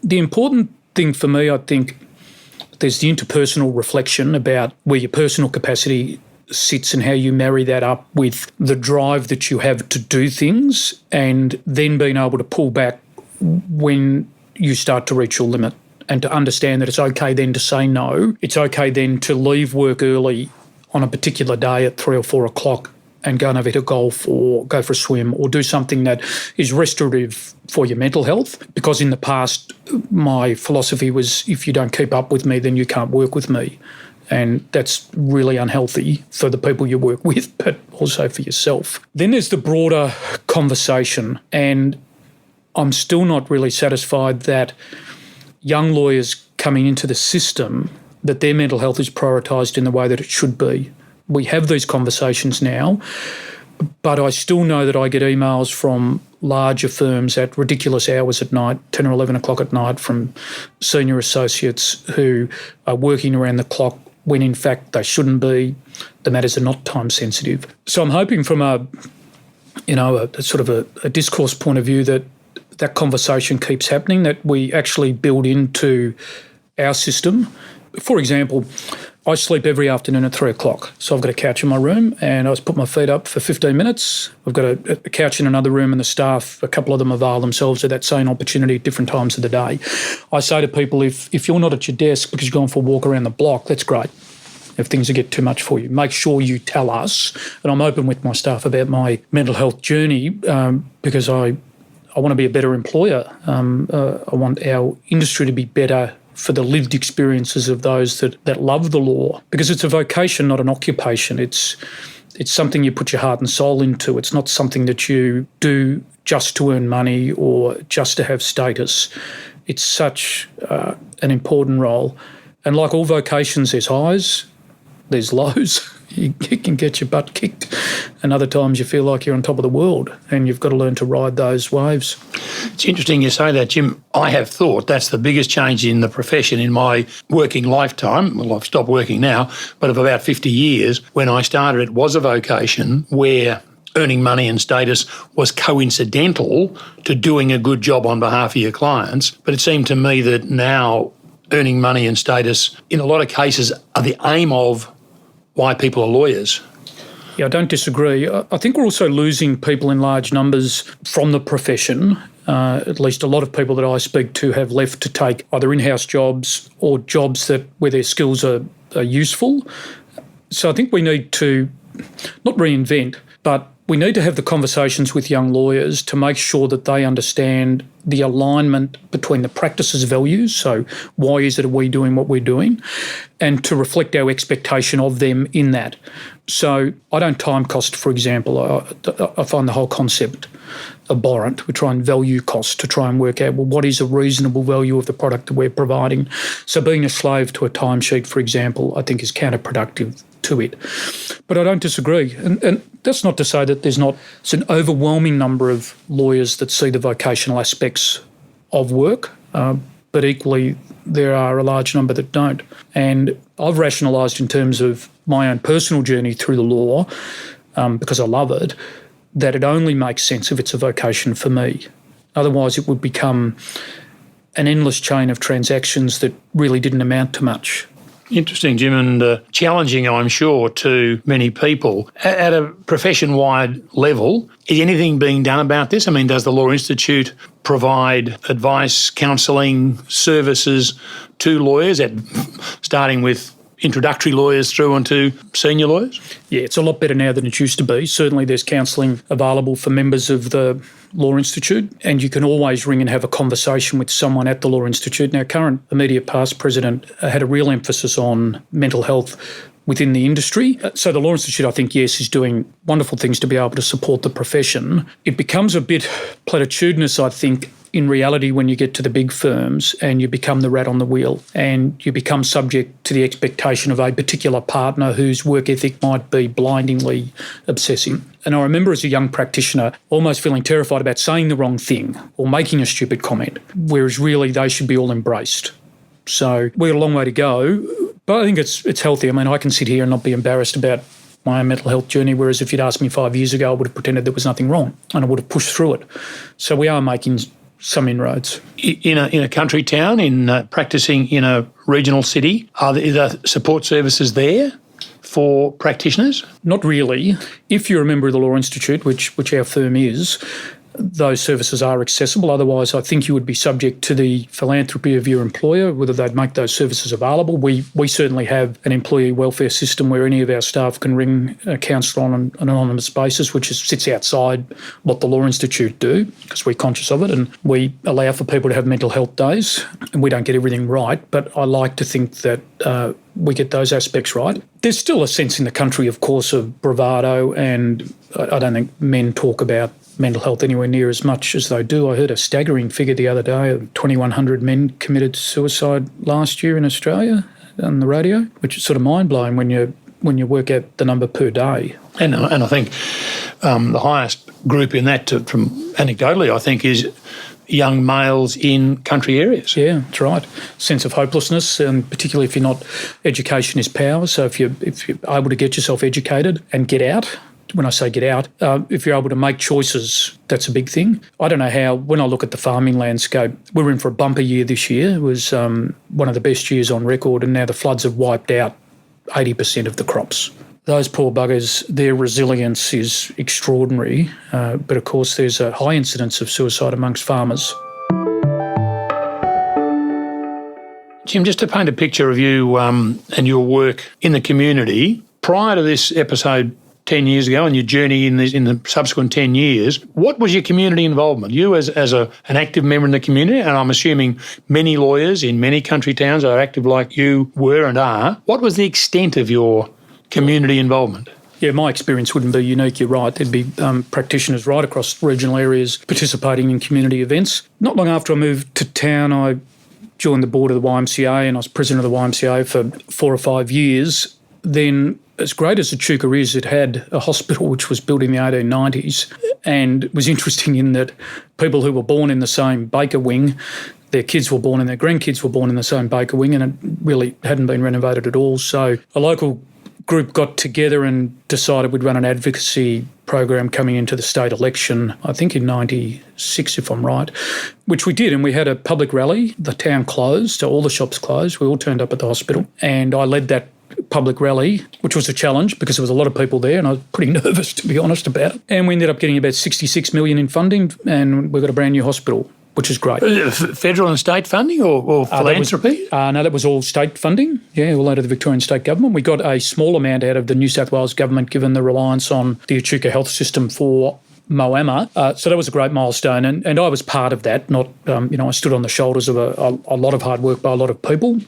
The important thing for me, I think, there's the interpersonal reflection about where your personal capacity sits and how you marry that up with the drive that you have to do things and then being able to pull back when you start to reach your limit. And to understand that it's okay then to say no. It's okay then to leave work early on a particular day at 3 or 4 o'clock and go and have a golf or go for a swim or do something that is restorative for your mental health. Because in the past, my philosophy was if you don't keep up with me, then you can't work with me. And that's really unhealthy for the people you work with, but also for yourself. Then there's the broader conversation. And I'm still not really satisfied that young lawyers coming into the system, that their mental health is prioritised in the way that it should be. We have these conversations now, But I still know that I get emails from larger firms at ridiculous hours at night, 10 or 11 o'clock at night, from senior associates who are working around the clock when in fact they shouldn't be. The matters are not time sensitive. So I'm hoping from a sort of a discourse point of view that conversation keeps happening, that we actually build into our system. For example, I sleep every afternoon at 3 o'clock. So I've got a couch in my room and I just put my feet up for 15 minutes. I've got a couch in another room and the staff, a couple of them avail themselves of that same opportunity at different times of the day. I say to people, if you're not at your desk because you're going for a walk around the block, that's great. If things get too much for you, make sure you tell us. And I'm open with my staff about my mental health journey because I want to be a better employer. I want our industry to be better for the lived experiences of those that love the law, because it's a vocation, not an occupation. It's something you put your heart and soul into. It's not something that you do just to earn money or just to have status. It's such an important role. And like all vocations, there's highs, there's lows. You can get your butt kicked, and other times you feel like you're on top of the world, and you've got to learn to ride those waves. It's interesting you say that, Jim. I have thought that's the biggest change in the profession in my working lifetime. Well, I've stopped working now, but of about 50 years. When I started, it was a vocation where earning money and status was coincidental to doing a good job on behalf of your clients. But it seemed to me that now earning money and status, in a lot of cases, are the aim of why people are lawyers. Yeah, I don't disagree. I think we're also losing people in large numbers from the profession. At least a lot of people that I speak to have left to take either in-house jobs or jobs where their skills are useful. So I think we need to not reinvent, but we need to have the conversations with young lawyers to make sure that they understand the alignment between the practice's values, so why is it are we doing what we're doing, and to reflect our expectation of them in that. So I don't time cost, for example. I find the whole concept abhorrent. We try and value cost to try and work out, well, what is a reasonable value of the product that we're providing. So being a slave to a timesheet, for example, I think is counterproductive to it. But I don't disagree. And that's not to say that it's an overwhelming number of lawyers that see the vocational aspects of work, but equally there are a large number that don't. And I've rationalised in terms of my own personal journey through the law, because I love it, that it only makes sense if it's a vocation for me. Otherwise it would become an endless chain of transactions that really didn't amount to much. Interesting, Jim, and challenging, I'm sure, to many people. At a profession-wide level, is anything being done about this? I mean, does the Law Institute provide advice, counselling, services to lawyers, starting with introductory lawyers through onto senior lawyers? Yeah, it's a lot better now than it used to be. Certainly there's counselling available for members of the Law Institute, and you can always ring and have a conversation with someone at the Law Institute. Now, current immediate past president had a real emphasis on mental health within the industry. So the Law Institute, I think, yes, is doing wonderful things to be able to support the profession. It becomes a bit platitudinous, I think, in reality when you get to the big firms and you become the rat on the wheel and you become subject to the expectation of a particular partner whose work ethic might be blindingly obsessive. And I remember as a young practitioner almost feeling terrified about saying the wrong thing or making a stupid comment, whereas really they should be all embraced. So we've got a long way to go, but I think it's healthy. I mean, I can sit here and not be embarrassed about my own mental health journey, whereas if you'd asked me 5 years ago, I would have pretended there was nothing wrong and I would have pushed through it. So we are making some inroads. In a country town, in practising in a regional city, are there support services there for practitioners? Not really. If you're a member of the Law Institute, which our firm is, those services are accessible. Otherwise, I think you would be subject to the philanthropy of your employer, whether they'd make those services available. We certainly have an employee welfare system where any of our staff can ring a counsellor on an anonymous basis, which sits outside what the Law Institute do, because we're conscious of it, and we allow for people to have mental health days, and we don't get everything right, but I like to think that we get those aspects right. There's still a sense in the country, of course, of bravado, and I don't think men talk about mental health anywhere near as much as they do. I heard a staggering figure the other day of 2,100 men committed suicide last year in Australia on the radio, which is sort of mind-blowing when when you work out the number per day. And I think the highest group in that, from anecdotally, I think, is young males in country areas. Yeah, that's right. Sense of hopelessness, and particularly if you're not, education is power. So if you're able to get yourself educated and get out. When I say get out, if you're able to make choices, that's a big thing. I don't know how, when I look at the farming landscape, we're in for a bumper year this year. It was one of the best years on record, and now the floods have wiped out 80% of the crops. Those poor buggers, their resilience is extraordinary, but of course there's a high incidence of suicide amongst farmers. Jim, just to paint a picture of you and your work in the community, prior to this episode 10 years ago and your journey in the subsequent 10 years, what was your community involvement? You as an active member in the community, and I'm assuming many lawyers in many country towns are active like you were and are. What was the extent of your community involvement? Yeah, my experience wouldn't be unique, you're right. There'd be practitioners right across regional areas participating in community events. Not long after I moved to town, I joined the board of the YMCA, and I was president of the YMCA for 4 or 5 years. Then, as great as Echuca is, it had a hospital which was built in the 1890s, and it was interesting in that people who were born in the same baker wing, their kids were born and their grandkids were born in the same baker wing, and it really hadn't been renovated at all. So a local group got together and decided we'd run an advocacy program coming into the state election, I think in 96, if I'm right, which we did. And we had a public rally. The town closed, so all the shops closed. We all turned up at the hospital, and I led that public rally, which was a challenge because there was a lot of people there, and I was pretty nervous, to be honest, about it. And we ended up getting about 66 million in funding, and we've got a brand new hospital, which is great. Federal and state funding or philanthropy? No, that was all state funding, all out of the Victorian state government. We got a small amount out of the New South Wales government, given the reliance on the Echuca health system for Moama. So that was a great milestone, and I was part of that. Not, I stood on the shoulders of a lot of hard work by a lot of people.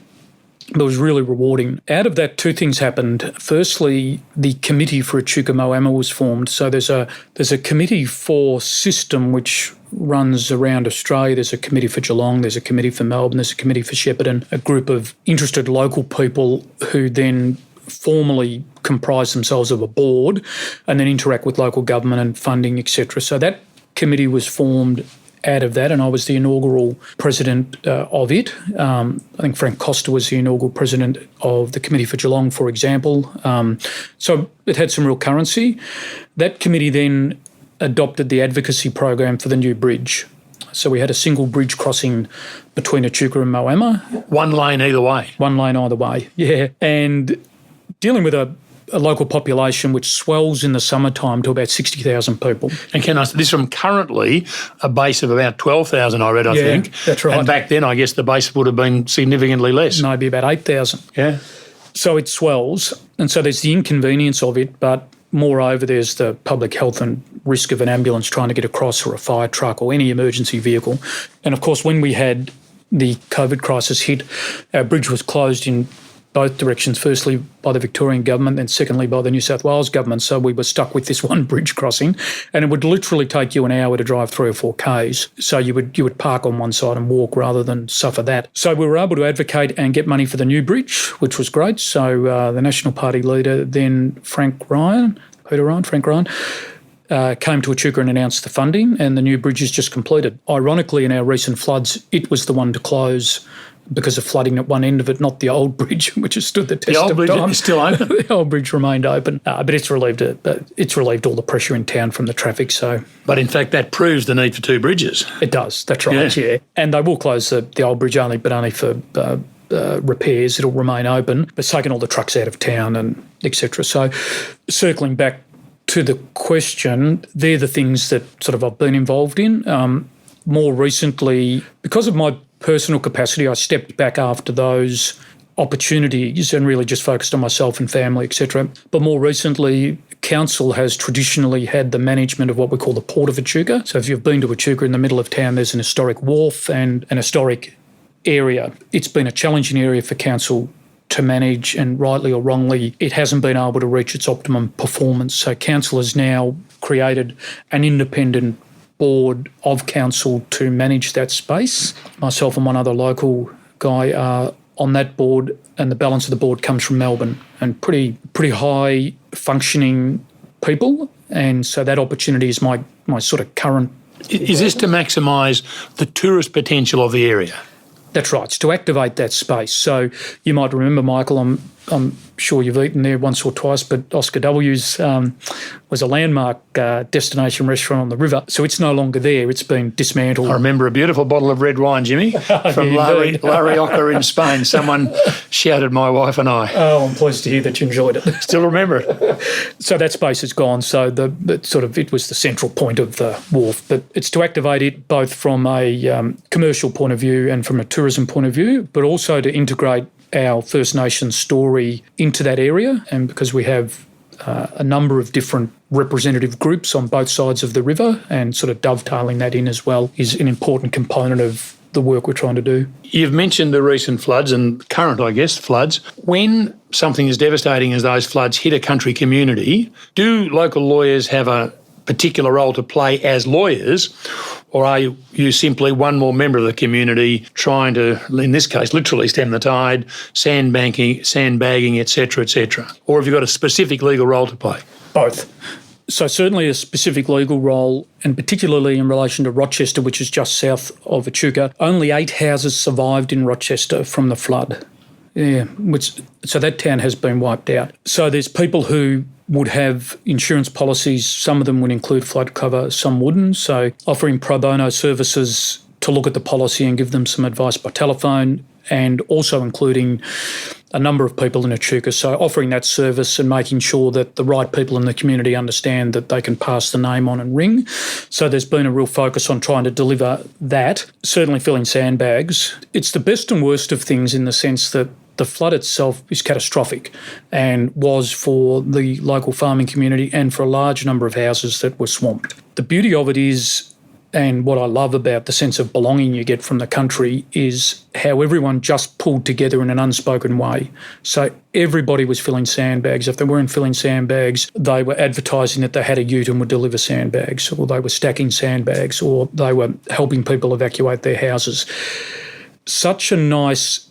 But it was really rewarding. Out of that, 2 things happened. Firstly, the committee for Echuca Moama was formed. So there's a committee for system which runs around Australia. There's a committee for Geelong, there's a committee for Melbourne, there's a committee for Shepparton, a group of interested local people who then formally comprise themselves of a board and then interact with local government and funding, etc. So that committee was formed out of that, and I was the inaugural president of it. I think Frank Costa was the inaugural president of the Committee for Geelong, for example. So it had some real currency. That committee then adopted the advocacy program for the new bridge. So we had a single bridge crossing between Echuca and Moama. One lane either way. One lane either way, yeah. And dealing with a local population which swells in the summertime to about 60,000 people. And can I say, this from currently a base of about 12,000, I read, I think. Yeah, that's right. And back then, I guess the base would have been significantly less. Maybe about 8,000. Yeah. So it swells, and so there's the inconvenience of it, but moreover, there's the public health and risk of an ambulance trying to get across, or a fire truck or any emergency vehicle. And of course, when we had the COVID crisis hit, our bridge was closed in both directions, firstly by the Victorian government and secondly by the New South Wales government. So we were stuck with this one bridge crossing, and it would literally take you an hour to drive 3 or 4 k's. So you would park on one side and walk rather than suffer that. So we were able to advocate and get money for the new bridge, which was great. So the National Party leader, then Frank Ryan, came to Echuca and announced the funding, and the new bridge is just completed. Ironically, in our recent floods, it was the one to close because of flooding at one end of it, not the old bridge, which has stood the test of time. The old bridge is still open? The old bridge remained open, but it's relieved all the pressure in town from the traffic. So, but in fact, that proves the need for 2 bridges. It does, that's right, yeah. And they will close the old bridge only for repairs. It'll remain open, but it's taken all the trucks out of town and etc. So circling back to the question, they're the things that sort of I've been involved in. More recently, because of my personal capacity, I stepped back after those opportunities and really just focused on myself and family, etc. But more recently, council has traditionally had the management of what we call the Port of Echuca. So if you've been to Echuca, in the middle of town, there's an historic wharf and an historic area. It's been a challenging area for council to manage, and rightly or wrongly, it hasn't been able to reach its optimum performance. So council has now created an independent board of council to manage that space. Myself and one other local guy are on that board, and the balance of the board comes from Melbourne, and pretty high functioning people. And so that opportunity is my sort of current. Is this to maximise the tourist potential of the area? That's right. It's to activate that space. So you might remember, Michael, I'm sure you've eaten there once or twice, but Oscar W's was a landmark destination restaurant on the river. So it's no longer there. It's been dismantled. I remember a beautiful bottle of red wine, Jimmy, from La Rioja in Spain. Someone shouted my wife and I. Oh, I'm pleased to hear that you enjoyed it. Still remember it. So that space is gone. So it was the central point of the wharf. But it's to activate it both from a commercial point of view and from a tourism point of view, but also to integrate our First Nations story into that area. And because we have a number of different representative groups on both sides of the river, and sort of dovetailing that in as well is an important component of the work we're trying to do. You've mentioned the recent floods and current, I guess, floods. When something as devastating as those floods hit a country community, do local lawyers have a particular role to play as lawyers, or are you simply one more member of the community trying to, in this case, literally stem the tide, sandbagging, etc., etc.? Or have you got a specific legal role to play? Both. So certainly a specific legal role, and particularly in relation to Rochester, which is just south of Echuca. Only 8 houses survived in Rochester from the flood. Yeah, so that town has been wiped out. So there's people who would have insurance policies. Some of them would include flood cover, some wouldn't. So offering pro bono services to look at the policy and give them some advice by telephone, and also including a number of people in Echuca. So offering that service and making sure that the right people in the community understand that they can pass the name on and ring. So there's been a real focus on trying to deliver that. Certainly filling sandbags. It's the best and worst of things in the sense that the flood itself is catastrophic, and was for the local farming community and for a large number of houses that were swamped. The beauty of it is, and what I love about the sense of belonging you get from the country, is how everyone just pulled together in an unspoken way. So everybody was filling sandbags. If they weren't filling sandbags, they were advertising that they had a ute and would deliver sandbags, or they were stacking sandbags, or they were helping people evacuate their houses. Such a nice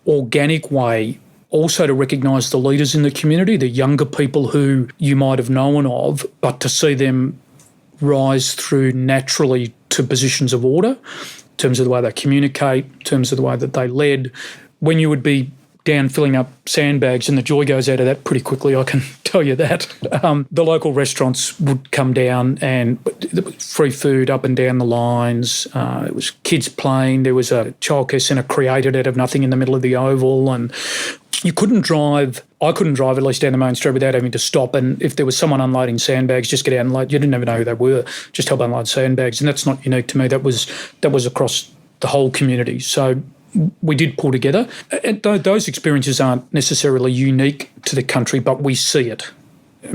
organic way also to recognise the leaders in the community, the younger people who you might have known of, but to see them rise through naturally to positions of order in terms of the way they communicate, in terms of the way that they led. When you would be down filling up sandbags, and the joy goes out of that pretty quickly, I can tell you that. The local restaurants would come down, and there was free food up and down the lines. It was kids playing. There was a childcare centre created out of nothing in the middle of the Oval, and you couldn't drive. I couldn't drive at least down the main street without having to stop. And if there was someone unloading sandbags, just get out and load. You didn't even know who they were. Just help unload sandbags, and that's not unique to me. That was across the whole community. So we did pull together. And those experiences aren't necessarily unique to the country, but we see it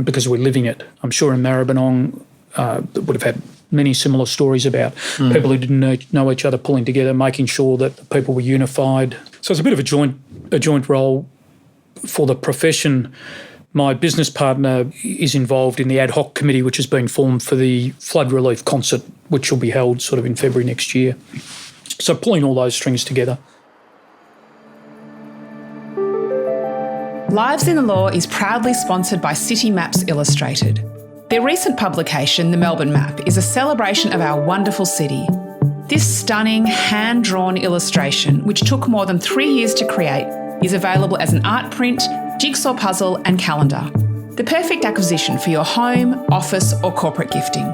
because we're living it. I'm sure in Maribyrnong would have had many similar stories about people who didn't know each other pulling together, making sure that the people were unified. So it's a bit of a joint role for the profession. My business partner is involved in the ad hoc committee, which has been formed for the flood relief concert, which will be held sort of in February next year. So pulling all those strings together. Lives in the Law is proudly sponsored by City Maps Illustrated. Their recent publication, The Melbourne Map, is a celebration of our wonderful city. This stunning, hand-drawn illustration, which took more than 3 years to create, is available as an art print, jigsaw puzzle and calendar. The perfect acquisition for your home, office or corporate gifting.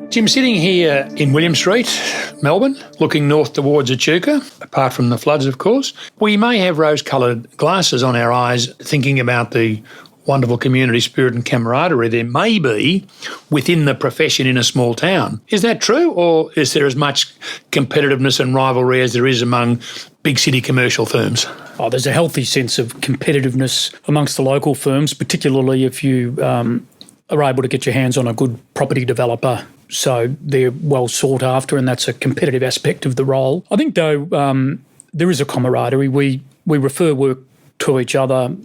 Jim, sitting here in William Street, Melbourne, looking north towards Echuca, apart from the floods, of course, we may have rose-coloured glasses on our eyes thinking about the wonderful community spirit and camaraderie there may be within the profession in a small town. Is that true, or is there as much competitiveness and rivalry as there is among big city commercial firms? Oh, there's a healthy sense of competitiveness amongst the local firms, particularly if you are able to get your hands on a good property developer. So they're well sought after, and that's a competitive aspect of the role. I think, though, there is a camaraderie. We refer work to each other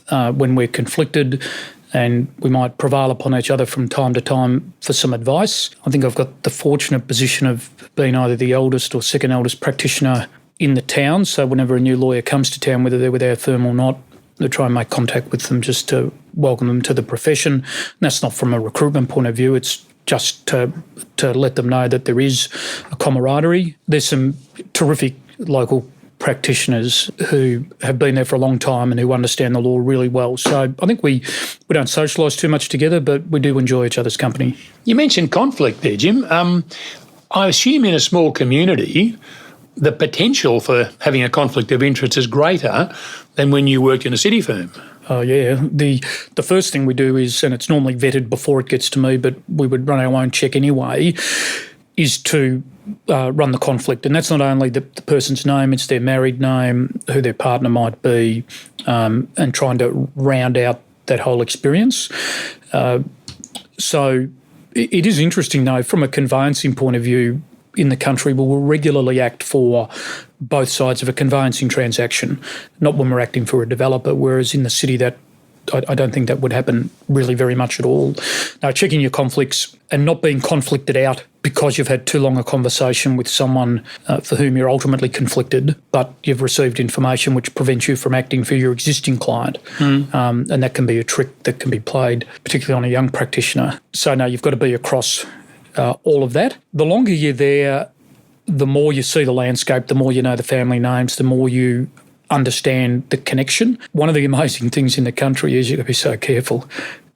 when we're conflicted. and we might prevail upon each other from time to time for some advice. I think I've got the fortunate position of being either the eldest or second eldest practitioner in the town, so whenever a new lawyer comes to town, whether they're with our firm or not, they try and make contact with them just to welcome them to the profession. And that's not from a recruitment point of view, it's just to let them know that there is a camaraderie. There's some terrific local practitioners who have been there for a long time and who understand the law really well. So I think we don't socialise too much together, but we do enjoy each other's company. You mentioned conflict there, Jim. I assume in a small community, the potential for having a conflict of interest is greater than when you worked in a city firm. Oh, yeah. The first thing we do is, and it's normally vetted before it gets to me, but we would run our own check anyway, is to run the conflict. And that's not only the person's name, it's their married name, who their partner might be, and trying to round out that whole experience. So it is interesting, though, from a conveyancing point of view, in the country, we will regularly act for both sides of a conveyancing transaction, not when we're acting for a developer, whereas in the city that I don't think that would happen really very much at all. Now, checking your conflicts and not being conflicted out because you've had too long a conversation with someone for whom you're ultimately conflicted, but you've received information which prevents you from acting for your existing client. And that can be a trick that can be played, particularly on a young practitioner. So, no, you've got to be across all of that. The longer you're there, the more you see the landscape, the more you know the family names, the more you understand the connection. One of the amazing things in the country is you've got to be so careful.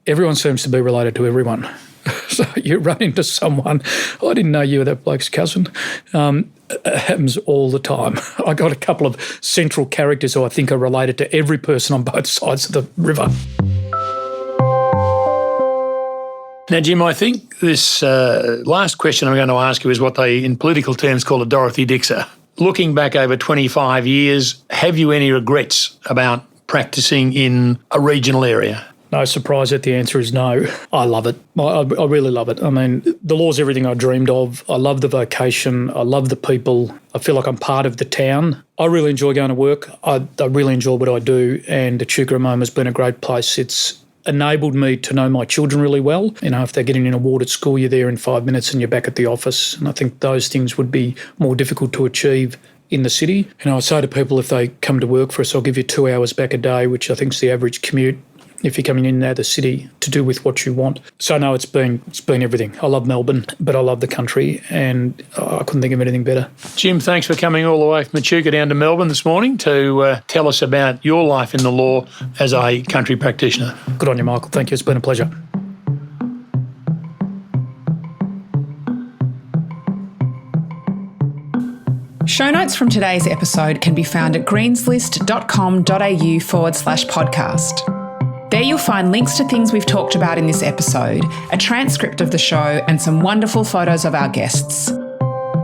Everyone seems to be related to everyone. So you run into someone, I didn't know you were that bloke's cousin. It happens all the time. I got a couple of central characters who I think are related to every person on both sides of the river. Now, Jim, I think this last question I'm going to ask you is what they, in political terms, call a Dorothy Dixer. Looking back over 25 years, have you any regrets about practising in a regional area? No surprise that the answer is no. I love it. I really love it. I mean, the law's everything I dreamed of. I love the vocation. I love the people. I feel like I'm part of the town. I really enjoy going to work. I really enjoy what I do, and Echuca at the moment has been a great place. It's enabled me to know my children really well. You know, if they're getting an award at school, you're there in 5 minutes and you're back at the office. And I think those things would be more difficult to achieve in the city. And I say to people, if they come to work for us, I'll give you 2 hours back a day, which I think is the average commute if you're coming in and out of the city, to do with what you want. So no, it's been everything. I love Melbourne, but I love the country, and I couldn't think of anything better. Jim, thanks for coming all the way from Echuca down to Melbourne this morning to tell us about your life in the law as a country practitioner. Good on you, Michael. Thank you. It's been a pleasure. Show notes from today's episode can be found at greenslist.com.au/podcast. There you'll find links to things we've talked about in this episode, a transcript of the show, and some wonderful photos of our guests.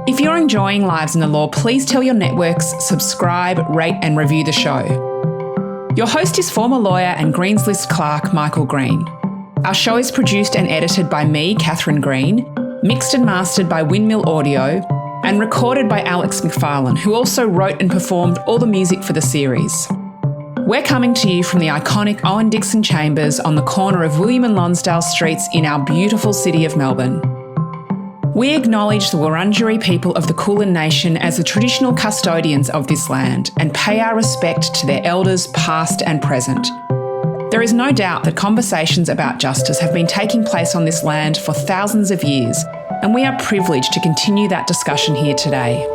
If you're enjoying Lives in the Law, please tell your networks, subscribe, rate and review the show. Your host is former lawyer and Greens List clerk Michael Green. Our show is produced and edited by me, Catherine Green, mixed and mastered by Windmill Audio, and recorded by Alex McFarlane, who also wrote and performed all the music for the series. We're coming to you from the iconic Owen Dixon Chambers on the corner of William and Lonsdale Streets in our beautiful city of Melbourne. We acknowledge the Wurundjeri people of the Kulin Nation as the traditional custodians of this land and pay our respect to their elders past and present. There is no doubt that conversations about justice have been taking place on this land for thousands of years, and we are privileged to continue that discussion here today.